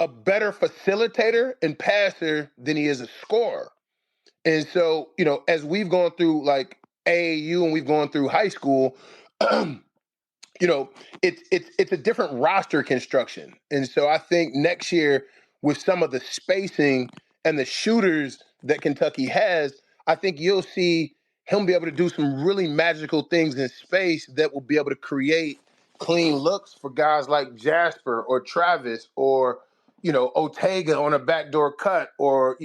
a better facilitator and passer than he is a scorer. And so, as we've gone through like AAU and we've gone through high school, it's a different roster construction. And so I think next year, with some of the spacing and the shooters that Kentucky has, I think you'll see him be able to do some really magical things in space that will be able to create clean looks for guys like Jasper or Travis or, Ortega on a backdoor cut or,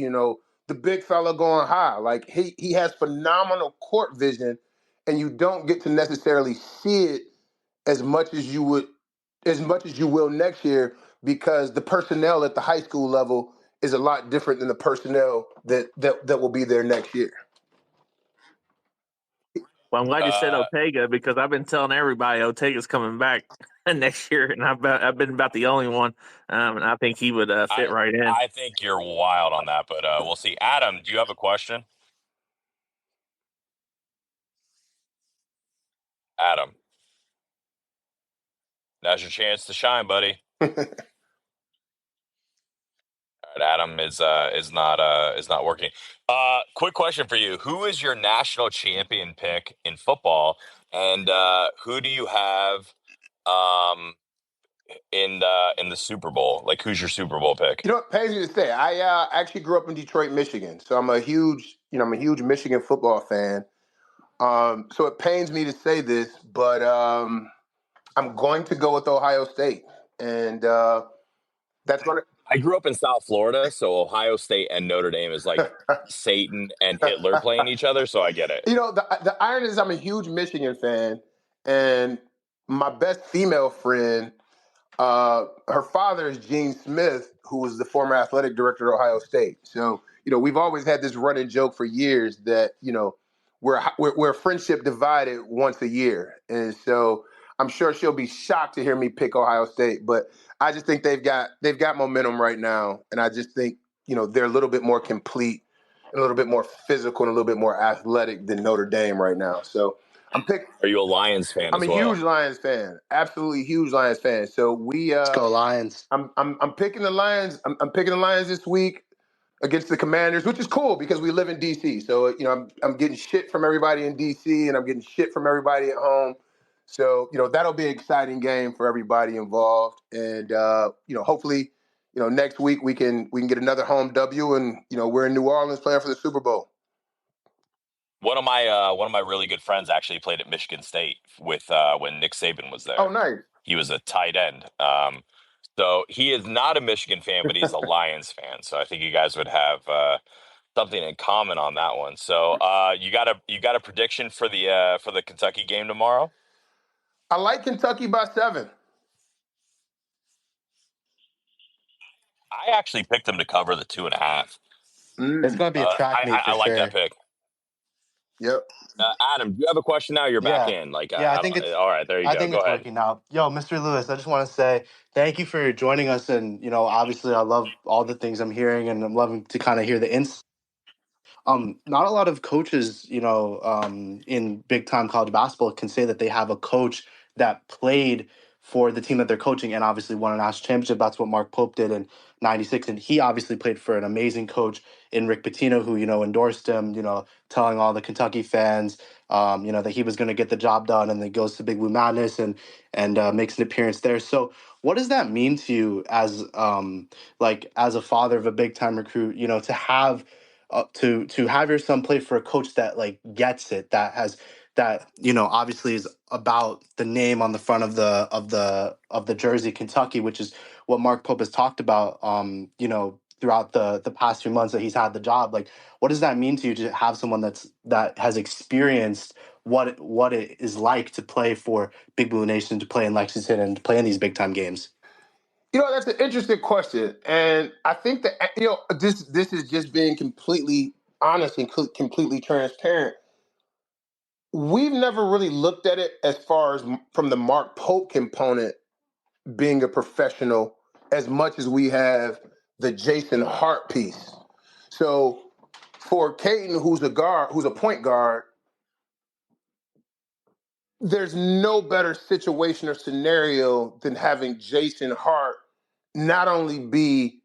the big fella going high. Like he has phenomenal court vision, and you don't get to necessarily see it as much as you will next year, because the personnel at the high school level is a lot different than the personnel that will be there next year. Well, I'm glad you said Ortega, because I've been telling everybody Ortega's coming back next year, and I've been about the only one, and I think he would fit right in. I think you're wild on that, but we'll see. Adam, do you have a question? Adam, now's your chance to shine, buddy. All right, Adam is not working. Quick question for you: who is your national champion pick in football, and who do you have in the Super Bowl? Like, who's your Super Bowl pick? It pays me to say, I actually grew up in Detroit, Michigan, so I'm a huge Michigan football fan. So it pains me to say this, but I'm going to go with Ohio State, and that's going to. I grew up in South Florida, so Ohio State and Notre Dame is like Satan and Hitler playing each other, so I get it. The irony is I'm a huge Michigan fan, and my best female friend, her father is Gene Smith, who was the former athletic director at Ohio State. So, we've always had this running joke for years that, we're friendship divided once a year. And so I'm sure she'll be shocked to hear me pick Ohio State, but I just think they've got momentum right now. And I just think, they're a little bit more complete, a little bit more physical, and a little bit more athletic than Notre Dame right now. So I'm picking. Are you a Lions fan? I'm a huge Lions fan, absolutely huge Lions fan. So let's go Lions. I'm picking the Lions. I'm picking the Lions this week against the Commanders, which is cool because we live in DC. So I'm getting shit from everybody in DC, and I'm getting shit from everybody at home. So that'll be an exciting game for everybody involved, and hopefully next week we can get another home W, and we're in New Orleans playing for the Super Bowl. One of my really good friends actually played at Michigan State with when Nick Saban was there. Oh, nice. He was a tight end. So he is not a Michigan fan, but he's a Lions fan. So I think you guys would have something in common on that one. So you got a prediction for the Kentucky game tomorrow? I like Kentucky by 7. I actually picked them to cover the 2.5. It's going to be a track meet for I like sure. that pick. Yep. Adam, do you have a question now? You're back in. I think it's all right. There you go. I think go it's ahead. working now. Yo, Mr. Lewis, I just want to say thank you for joining us, and obviously I love all the things I'm hearing, and I'm loving to kind of hear the insight Not a lot of coaches, in big time college basketball can say that they have a coach that played for the team that they're coaching and obviously won a national championship. That's what Mark Pope did in '96. And he obviously played for an amazing coach in Rick Pitino, who, endorsed him, telling all the Kentucky fans, that he was going to get the job done, and then goes to Big Blue Madness and makes an appearance there. So what does that mean to you as as a father of a big time recruit, to have to have your son play for a coach that like gets it, that has that obviously is about the name on the front of the jersey, Kentucky, which is what Mark Pope has talked about throughout the past few months that he's had the job. Like, what does that mean to you to have someone that has experienced what it is like to play for Big Blue Nation, to play in Lexington, and to play in these big time games? That's an interesting question, and I think that this is just being completely honest and completely transparent. We've never really looked at it as far as from the Mark Pope component being a professional as much as we have the Jason Hart piece. So for Caden, who's a point guard, there's no better situation or scenario than having Jason Hart not only be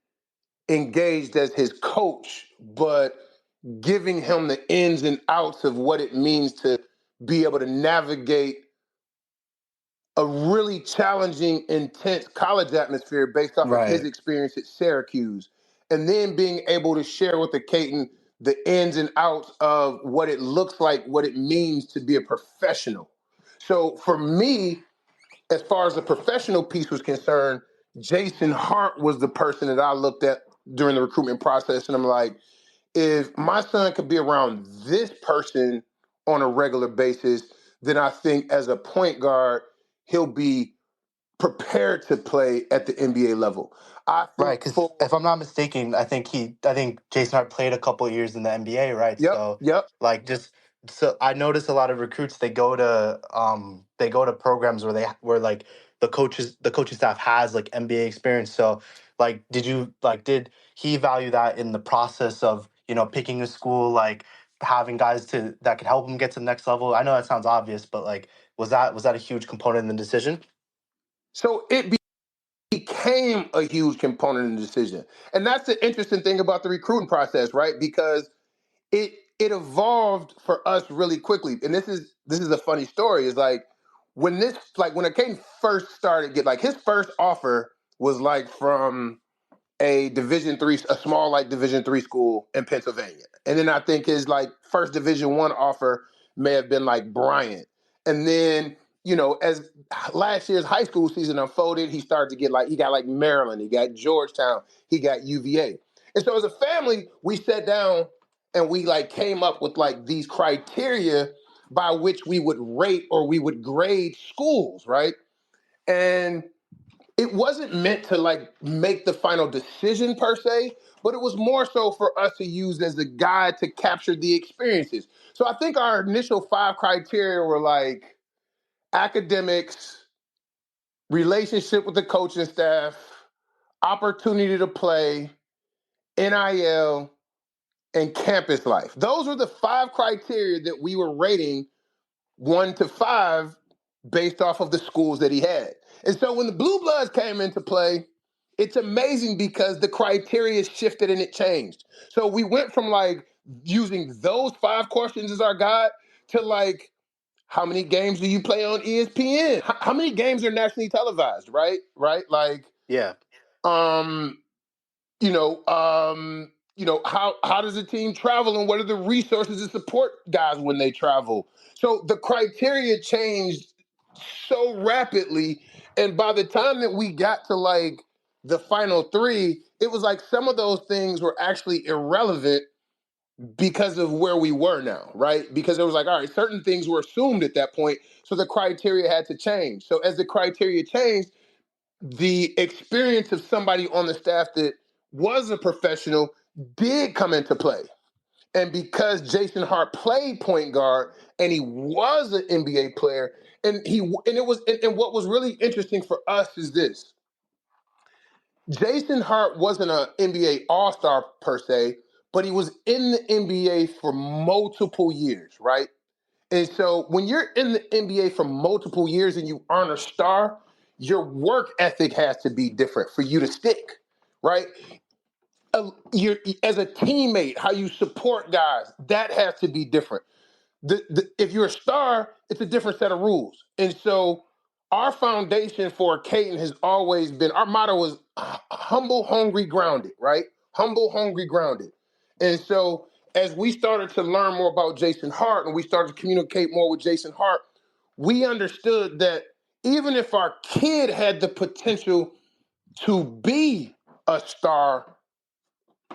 engaged as his coach, but giving him the ins and outs of what it means to be able to navigate a really challenging, intense college atmosphere based off of his Right. experience at Syracuse. And then being able to share with the Caton the ins and outs of what it looks like, what it means to be a professional. So for me, as far as the professional piece was concerned, Jason Hart was the person that I looked at during the recruitment process. And I'm like, if my son could be around this person on a regular basis, then I think as a point guard, he'll be prepared to play at the NBA level. I Right, think because for if I'm not mistaken, I think Jason Hart played a couple of years in the NBA, right? yep, So yep. like just so I notice a lot of recruits, they go to programs where like the coaching staff has like NBA experience. So like did he value that in the process of picking a school, like having guys that could help him get to the next level? I know that sounds obvious, but like was that a huge component in the decision? So it became a huge component in the decision. And that's the interesting thing about the recruiting process, right? Because it evolved for us really quickly. And this is a funny story. Is like when Acaden first started his first offer was like from a small like Division 3 school in Pennsylvania. And then I think his like first Division 1 offer may have been like Bryant. And then, as last year's high school season unfolded, he started to get he got like Maryland, he got Georgetown, he got UVA. And so as a family, we sat down and we like came up with like these criteria by which we would rate or we would grade schools, right? And it wasn't meant to like make the final decision per se, but it was more so for us to use as a guide to capture the experiences. So I think our initial 5 criteria were like academics, relationship with the coaching staff, opportunity to play, NIL, and campus life. Those were the 5 criteria that we were rating 1 to 5 based off of the schools that he had. And so when the Blue Bloods came into play, it's amazing because the criteria shifted and it changed. So we went from like using those 5 questions as our guide to like, how many games do you play on ESPN? How many games are nationally televised, right? Right? Like, Yeah. um, how does the team travel and what are the resources to support guys when they travel? So the criteria changed so rapidly, and by the time that we got to like the final 3, it was like some of those things were actually irrelevant because of where we were now, right? Because it was like, all right, certain things were assumed at that point, so the criteria had to change. So as the criteria changed, the experience of somebody on the staff that was a professional did come into play. And because Jason Hart played point guard and he was an NBA player, and what was really interesting for us is this. Jason Hart wasn't an NBA All-Star per se, but he was in the NBA for multiple years, right? And so when you're in the NBA for multiple years and you aren't a star, your work ethic has to be different for you to stick, right? You're, as a teammate, how you support guys, that has to be different. If you're a star, it's a different set of rules. And so our foundation for Acaden has always been, our motto is humble, hungry, grounded, right? Humble, hungry, grounded. And so as we started to learn more about Jason Hart and we started to communicate more with Jason Hart, we understood that even if our kid had the potential to be a star,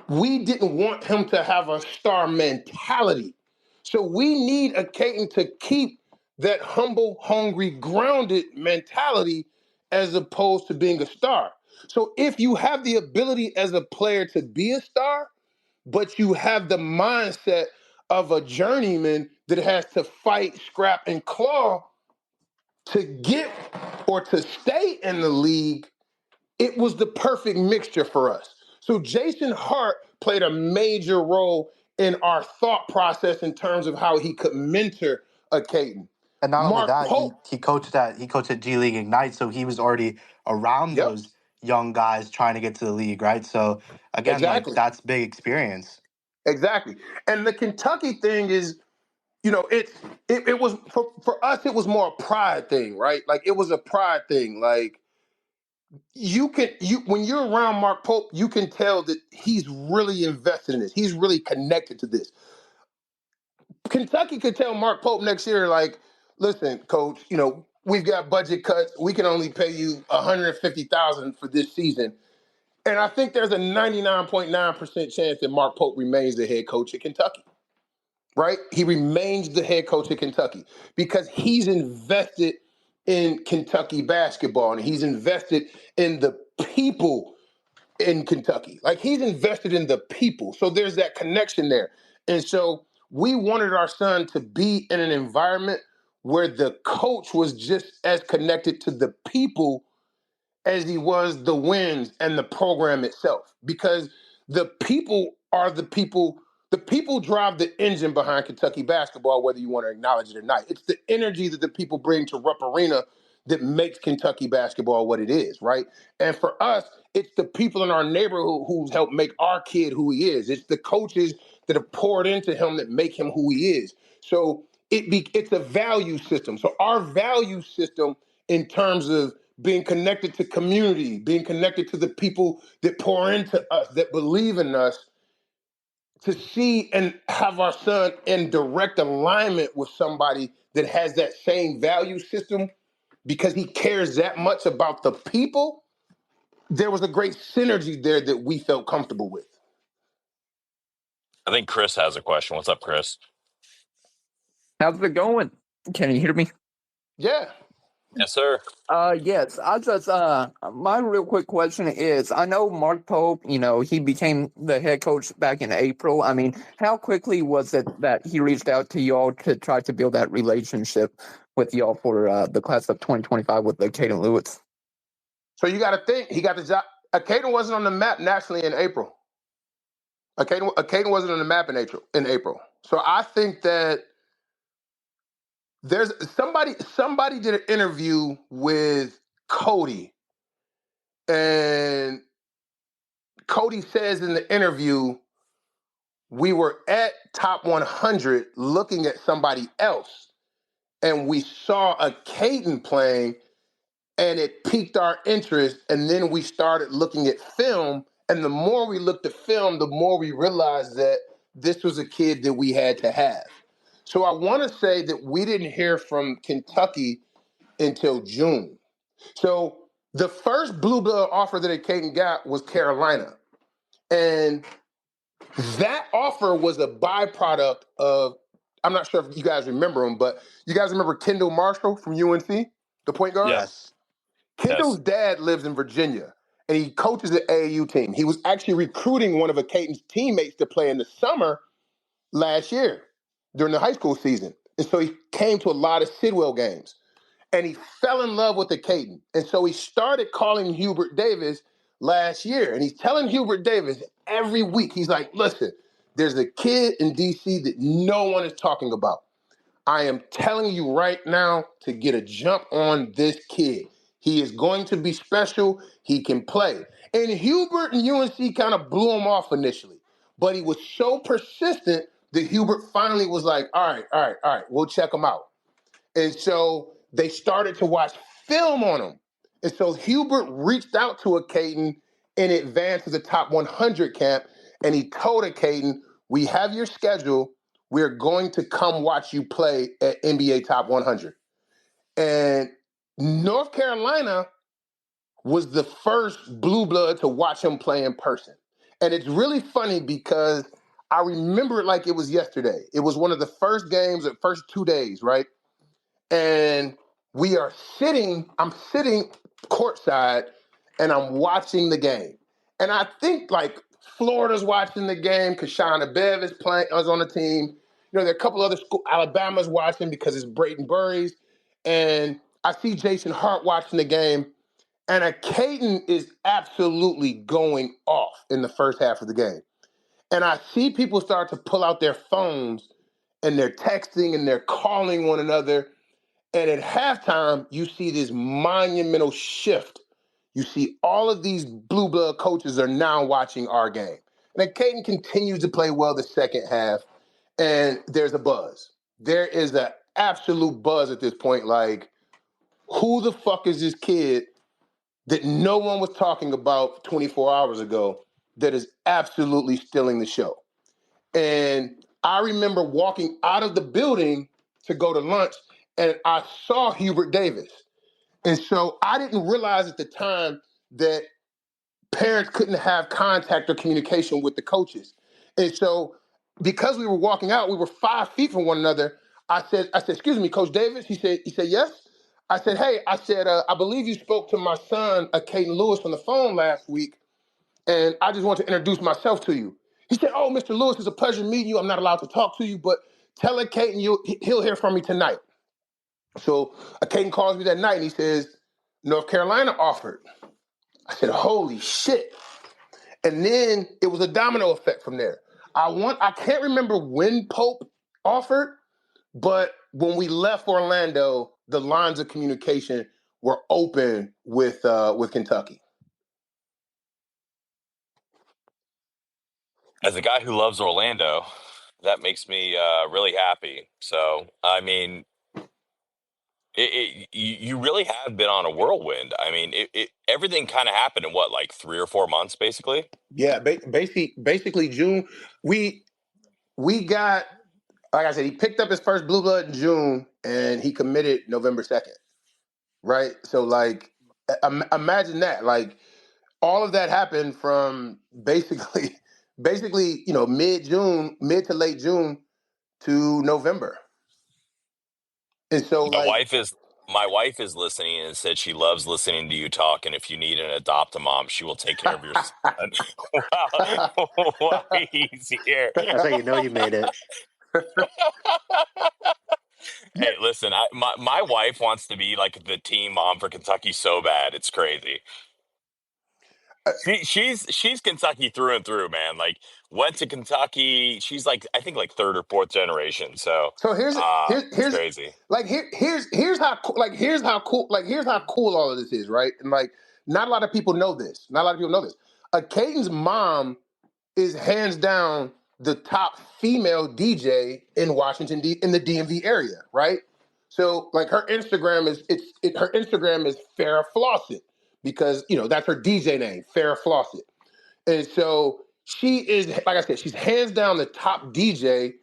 we didn't want him to have a star mentality. So we need Acaden to keep that humble, hungry, grounded mentality as opposed to being a star. So if you have the ability as a player to be a star, but you have the mindset of a journeyman that has to fight, scrap, and claw to get or to stay in the league, it was the perfect mixture for us. So Jason Hart played a major role in our thought process in terms of how he could mentor Acaden. And not only Mark that, Pope. he coached at G League Ignite, so he was already around Yep, those young guys trying to get to the league, right? So again, like exactly. that's big experience. Exactly. And the Kentucky thing is, it was for us, it was more a pride thing, right? Like it was a pride thing. Like you when you're around Mark Pope, you can tell that he's really invested in this. He's really connected to this. Kentucky could tell Mark Pope next year, like, listen, coach, we've got budget cuts. We can only pay you $150,000 for this season. And I think there's a 99.9% chance that Mark Pope remains the head coach at Kentucky, right? He remains the head coach at Kentucky because he's invested in Kentucky basketball and he's invested in the people in Kentucky. Like he's invested in the people. So there's that connection there. And so we wanted our son to be in an environment where the coach was just as connected to the people as he was the wins and the program itself. Because the people are the people drive the engine behind Kentucky basketball, whether you want to acknowledge it or not. It's the energy that the people bring to Rupp Arena that makes Kentucky basketball what it is, right? And for us, it's the people in our neighborhood who's helped make our kid who he is. It's the coaches that have poured into him that make him who he is. So it's a value system. So our value system in terms of being connected to community, being connected to the people that pour into us, that believe in us, to see and have our son in direct alignment with somebody that has that same value system because he cares that much about the people, there was a great synergy there that we felt comfortable with. I think Chris has a question. What's up, Chris? How's it going? Can you hear me? Yeah. Yes, sir. Yes. I just my real quick question is, I know Mark Pope, he became the head coach back in April. I mean, how quickly was it that he reached out to y'all to try to build that relationship with y'all for the class of 2025 with the Acaden Lewis? So you got to think, he got the job. Acaden wasn't on the map nationally in April. Acaden wasn't on the map in April. So I think that there's somebody did an interview with Cody, and Cody says in the interview, we were at top 100 looking at somebody else, and we saw Acaden playing, and it piqued our interest, and then we started looking at film, and the more we looked at film, the more we realized that this was a kid that we had to have. So I want to say that we didn't hear from Kentucky until June. So the first blue blood offer that Acaden got was Carolina. And that offer was a byproduct of, I'm not sure if you guys remember him, but you guys remember Kendall Marshall from UNC, the point guard? Yeah. Yes. Kendall's Yes. dad lives in Virginia, and he coaches the AAU team. He was actually recruiting one of Acaden's teammates to play in the summer last year during the high school season. And so he came to a lot of Sidwell games. And he fell in love with Acaden. And so he started calling Hubert Davis last year. And he's telling Hubert Davis every week, he's like, listen, there's a kid in DC that no one is talking about. I am telling you right now to get a jump on this kid. He is going to be special. He can play. And Hubert and UNC kind of blew him off initially, but he was so persistent that Hubert finally was like, all right, we'll check him out. And so they started to watch film on him. And so Hubert reached out to Acaden in advance of the top 100 camp, and he told Acaden, we have your schedule. We're going to come watch you play at NBA Top 100. And North Carolina was the first blue blood to watch him play in person. And it's really funny because I remember it like it was yesterday. It was one of the first games, the first 2 days, right? And I'm sitting courtside and I'm watching the game. And I think like Florida's watching the game because Shauna Bev is on the team. You know, there are a couple other schools, Alabama's watching because it's Brayton Burries. And I see Jason Hart watching the game. And Acaden is absolutely going off in the first half of the game. And I see people start to pull out their phones and they're texting and they're calling one another. And at halftime, you see this monumental shift. You see all of these blue blood coaches are now watching our game. And then Caden continues to play well the second half, and there's a buzz. There is an absolute buzz at this point. Like, who the fuck is this kid that no one was talking about 24 hours ago that is absolutely stealing the show? And I remember walking out of the building to go to lunch, and I saw Hubert Davis. And so I didn't realize at the time that parents couldn't have contact or communication with the coaches. And so because we were walking out, we were 5 feet from one another. I said, excuse me, Coach Davis? He said, yes. I said, hey, I believe you spoke to my son, Caden Lewis, on the phone last week, and I just want to introduce myself to you. He said, oh, Mr. Lewis, it's a pleasure meeting you. I'm not allowed to talk to you, but tell Caden he'll hear from me tonight. So Caden calls me that night and he says, North Carolina offered. I said, holy shit. And then it was a domino effect from there. I can't remember when Pope offered, but when we left Orlando, the lines of communication were open with Kentucky. As a guy who loves Orlando, that makes me really happy. So, I mean, you really have been on a whirlwind. I mean, everything kind of happened in what, like 3 or 4 months, basically. Yeah, basically June. We got, like I said, he picked up his first blue blood in June, and he committed November 2nd. Right. So like, imagine that. Like, all of that happened from basically, mid to late June to November. And so my wife is listening and said she loves listening to you talk. And if you need an adopt-a-mom, she will take care of your son while he's here. That's how you know you made it. Hey, listen, my wife wants to be like the team mom for Kentucky so bad. It's crazy. She's Kentucky through and through, man. Like, went to Kentucky. She's like, I think like 3rd or 4th generation. So here's it's crazy. Like here's how cool all of this is, right? And like, not a lot of people know this. Caden's mom is hands down the top female DJ in Washington in the DMV area, right? So like her Instagram is Farrah Fawcett, because that's her DJ name, Farrah Fawcett. And so she is, like I said, she's hands down the top DJ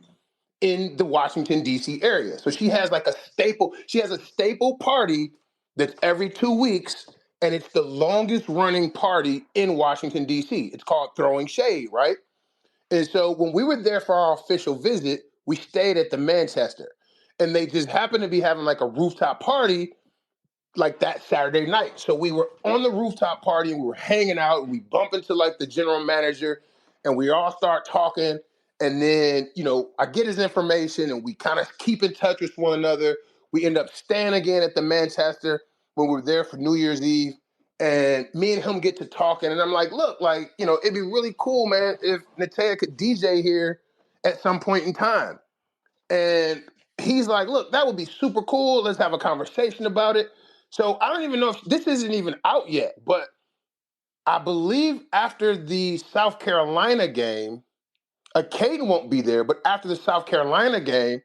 in the Washington, D.C. area. So she has a staple party that's every 2 weeks, and it's the longest running party in Washington, D.C. It's called Throwing Shade, right? And so when we were there for our official visit, we stayed at the Manchester, and they just happened to be having like a rooftop party like that Saturday night. So we were on the rooftop party and we were hanging out, and we bump into like the general manager, and we all start talking. And then, I get his information and we kind of keep in touch with one another. We end up staying again at the Manchester when we were there for New Year's Eve. And me and him get to talking, and I'm like, look, like, it'd be really cool, man, if Natea could DJ here at some point in time. And he's like, look, that would be super cool. Let's have a conversation about it. So I don't even know if this isn't even out yet, but I believe after the South Carolina game, Acaden won't be there, but after the South Carolina game,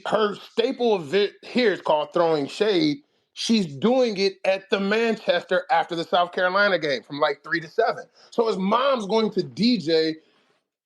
her staple event here is called Throwing Shade. She's doing it at the Manchester after the South Carolina game from like 3 to 7. So his mom's going to DJ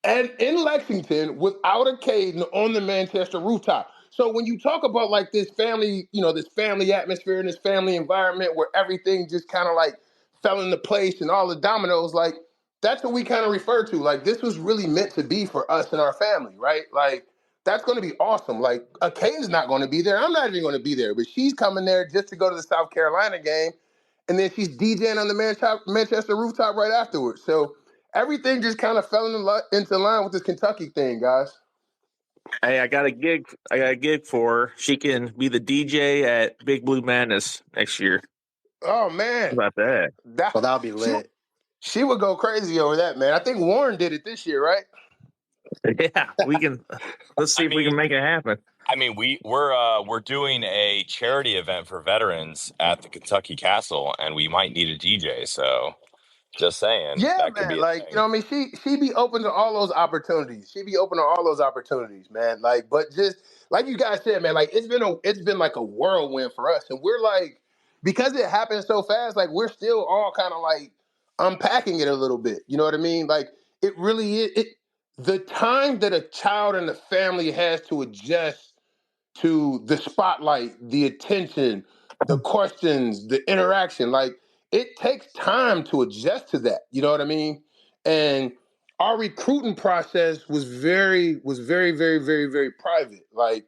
and in Lexington without a Caden on the Manchester rooftop. So when you talk about like this family, this family atmosphere and this family environment where everything just kind of like fell into place and all the dominoes, like that's what we kind of refer to. Like this was really meant to be for us and our family, right? Like that's going to be awesome. Like Caden's not going to be there. I'm not even going to be there, but she's coming there just to go to the South Carolina game. And then she's DJing on the Manchester rooftop right afterwards. So everything just kind of fell into line with this Kentucky thing, guys. Hey, I got a gig. For her. She can be the DJ at Big Blue Madness next year. Oh man, how about that? That'll be lit. She would go crazy over that, man. I think Warren did it this year, right? Yeah, we can. Let's see if we can make it happen. I mean, we're doing a charity event for veterans at the Kentucky Castle, and we might need a DJ. So, just saying, Yeah, that could man. be a Like, thing. she be open to all those opportunities. She be open to all those opportunities, man. Like, but just like you guys said, man, like it's been like a whirlwind for us. And we're like, because it happened so fast, like we're still all kind of like unpacking it a little bit. You know what I mean? Like it really is the time that a child and the family has to adjust to the spotlight, the attention, the questions, the interaction. Like it takes time to adjust to that. You know what I mean? And our recruiting process was very, very, very, very private. Like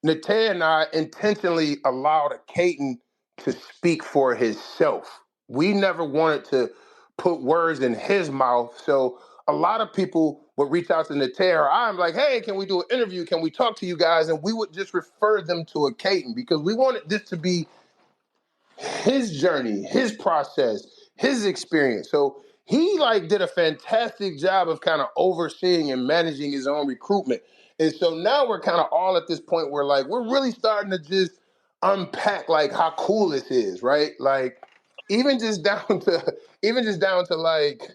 Natea and I intentionally allowed Caden to speak for himself. We never wanted to put words in his mouth. So a lot of people would reach out to Natea or I'm like, hey, can we do an interview? Can we talk to you guys? And we would just refer them to a Caden because we wanted this to be his journey, his process, his experience. So he like did a fantastic job of kind of overseeing and managing his own recruitment. And so now we're kind of all at this point where like we're really starting to just unpack like how cool this is, right? Like even just down to like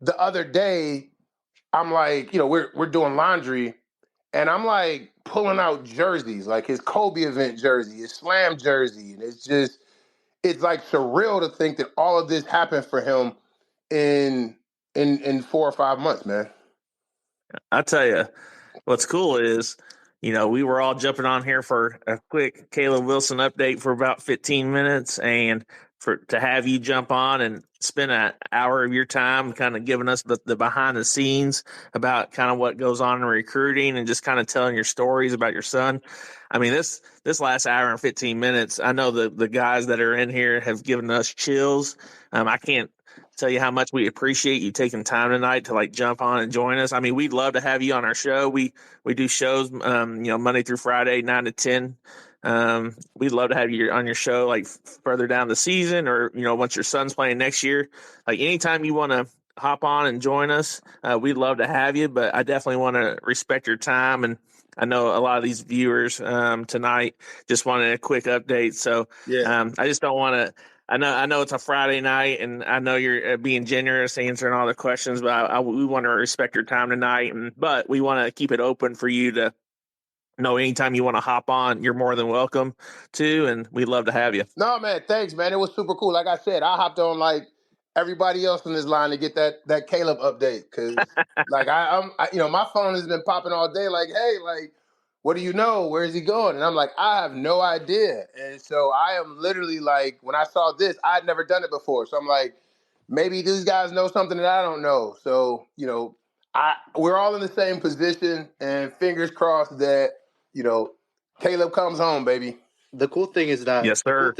the other day, I'm like, we're doing laundry and I'm like pulling out jerseys, like his Kobe event jersey, his Slam jersey, and it's like surreal to think that all of this happened for him in 4 or 5 months, man. I tell you, what's cool is, we were all jumping on here for a quick Caleb Wilson update for about 15 minutes, and to have you jump on and spend an hour of your time kind of giving us the behind the scenes about kind of what goes on in recruiting and just kind of telling your stories about your son. I mean, this last hour and 15 minutes, I know the guys that are in here have given us chills. I can't tell you how much we appreciate you taking time tonight to like jump on and join us. I mean, we'd love to have you on our show. We do shows, Monday through Friday, 9 to 10. We'd love to have you on your show like further down the season or, once your son's playing next year. Like anytime you want to hop on and join us, we'd love to have you, but I definitely want to respect your time. And I know a lot of these viewers tonight just wanted a quick update. So I just don't want to. I know it's a Friday night, and I know you're being generous, answering all the questions, but we want to respect your time tonight. But we want to keep it open for you to know anytime you want to hop on, you're more than welcome to, and we'd love to have you. No, man, thanks, man. It was super cool. Like I said, I hopped on like everybody else in this line to get that Caleb update because, like, my phone has been popping all day. Like, hey, like, what do you know? Where is he going? And I'm like, I have no idea. And so I am literally like, when I saw this, I'd never done it before. So I'm like, maybe these guys know something that I don't know. So we're all in the same position, and fingers crossed that Caleb comes home, baby. The cool thing is that Yes, sir.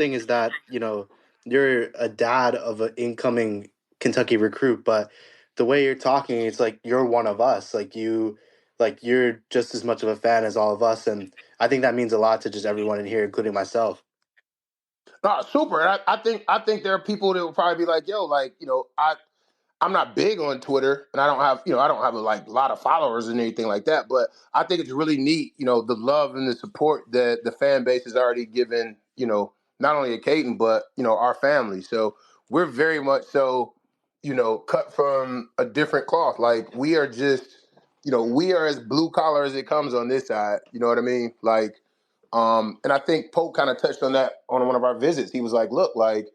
You're a dad of an incoming Kentucky recruit, but the way you're talking, it's like you're one of us. You're just as much of a fan as all of us, and I think that means a lot to just everyone in here, including myself. No, super. And I think there are people that will probably be like, yo, like, I'm not big on Twitter, and I don't have a lot of followers and anything like that. But I think it's really neat, the love and the support that the fan base has already given, not only Acaden, but our family. So we're very much so, cut from a different cloth. Like we are just, we are as blue collar as it comes on this side. You know what I mean? Like, and I think Pope kind of touched on that on one of our visits. He was like, look, like,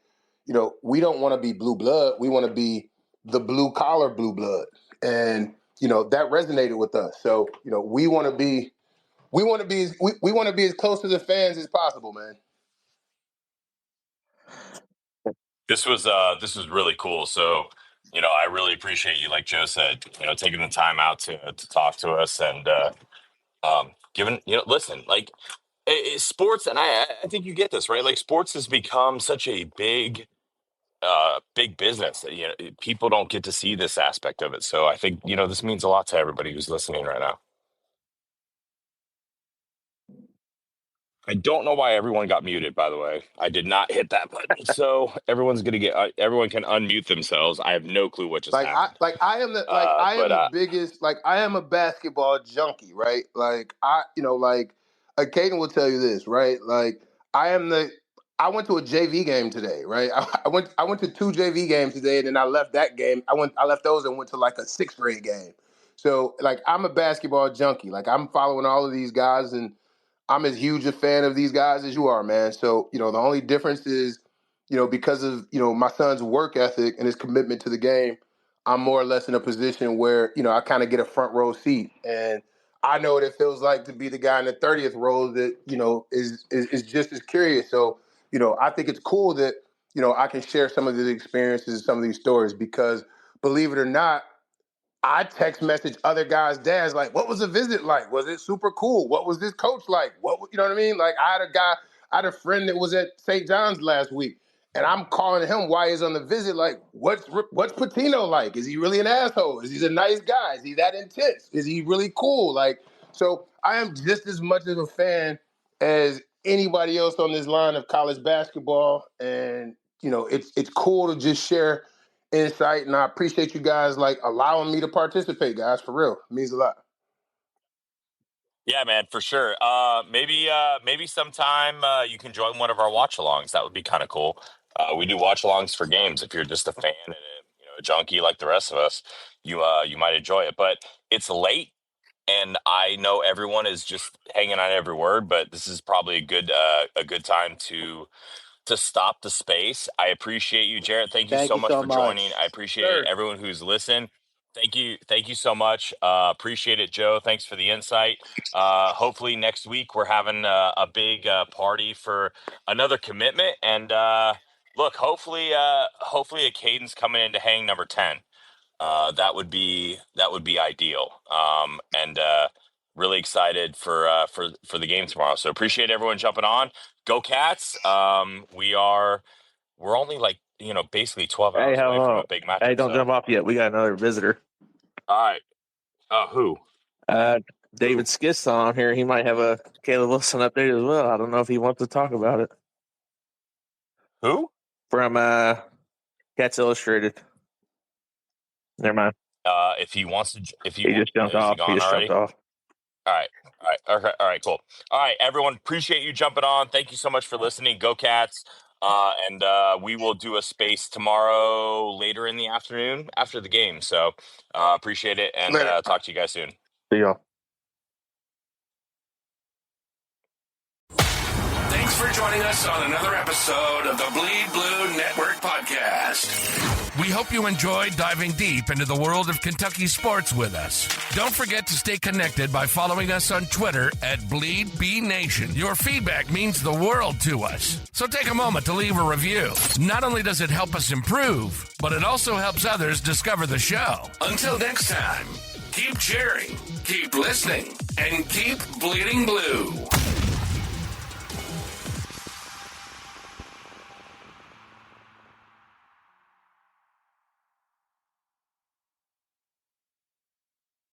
we don't want to be blue blood. We want to be the blue collar blue blood. And, that resonated with us. So, we want to be as close to the fans as possible, man. This was really cool. So, I really appreciate you, like Joe said, taking the time out to talk to us and giving, listen, like sports, and I think you get this, right? Like sports has become such a big business. People don't get to see this aspect of it. So I think, this means a lot to everybody who's listening right now. I don't know why everyone got muted, by the way. I did not hit that button. So everyone can unmute themselves. I have no clue what just happened. I am the biggest, I am a basketball junkie, right? Like Acaden will tell you this, right? Like I went to a JV game today, right? I went to 2 JV games today, and then I left that game. I left those and went to like a 6th grade game. So like I'm a basketball junkie. Like I'm following all of these guys, and I'm as huge a fan of these guys as you are, man. So, the only difference is, because of, my son's work ethic and his commitment to the game, I'm more or less in a position where, I kind of get a front row seat. And I know what it feels like to be the guy in the 30th row that, is just as curious. So, I think it's cool that, I can share some of these experiences, some of these stories, because believe it or not, I text message other guys' dads like, "What was the visit like? Was it super cool? What was this coach like? You know what I mean?" Like, I had a friend that was at St. John's last week, and I'm calling him while he's on the visit, like, "What's Patino like? Is he really an asshole? Is he a nice guy? Is he that intense? Is he really cool?" Like, so I am just as much of a fan as anybody else on this line of college basketball, and it's cool to just share insight, and I appreciate you guys allowing me to participate, guys. For real, it means a lot. Yeah, man, for sure. Maybe sometime you can join one of our watch-alongs. That would be kind of cool. We do watch-alongs for games. If you're just a fan and a junkie like the rest of us, you might enjoy it. But it's late, and I know everyone is just hanging on every word. But this is probably a good time to stop the space. I appreciate you, Jarrett. Thank you so much for joining. I appreciate everyone who's listened. Thank you so much. Appreciate it, Joe. Thanks for the insight. Hopefully next week we're having a big party for another commitment. And look, hopefully Acaden's coming in to hang number 10. That would be ideal. And really excited for the game tomorrow. So appreciate everyone jumping on. Go Cats! We're only basically 12 hours away from a big match. Hey, don't jump off yet. We got another visitor. All right. Who? David Skiss on here. He might have a Caleb Wilson update as well. I don't know if he wants to talk about it. Who? From Cats Illustrated. Never mind. If he wants to, he just jumped off. He just jumped off. All right. Okay. All right. Cool. All right, everyone. Appreciate you jumping on. Thank you so much for listening. Go Cats! And we will do a space tomorrow later in the afternoon after the game. So appreciate it, and talk to you guys soon. See y'all. Thanks for joining us on another episode of the Bleed Blue Network podcast. We hope you enjoyed diving deep into the world of Kentucky sports with us. Don't forget to stay connected by following us on Twitter at BleedBNation. Your feedback means the world to us. So take a moment to leave a review. Not only does it help us improve, but it also helps others discover the show. Until next time, keep cheering, keep listening, and keep bleeding blue.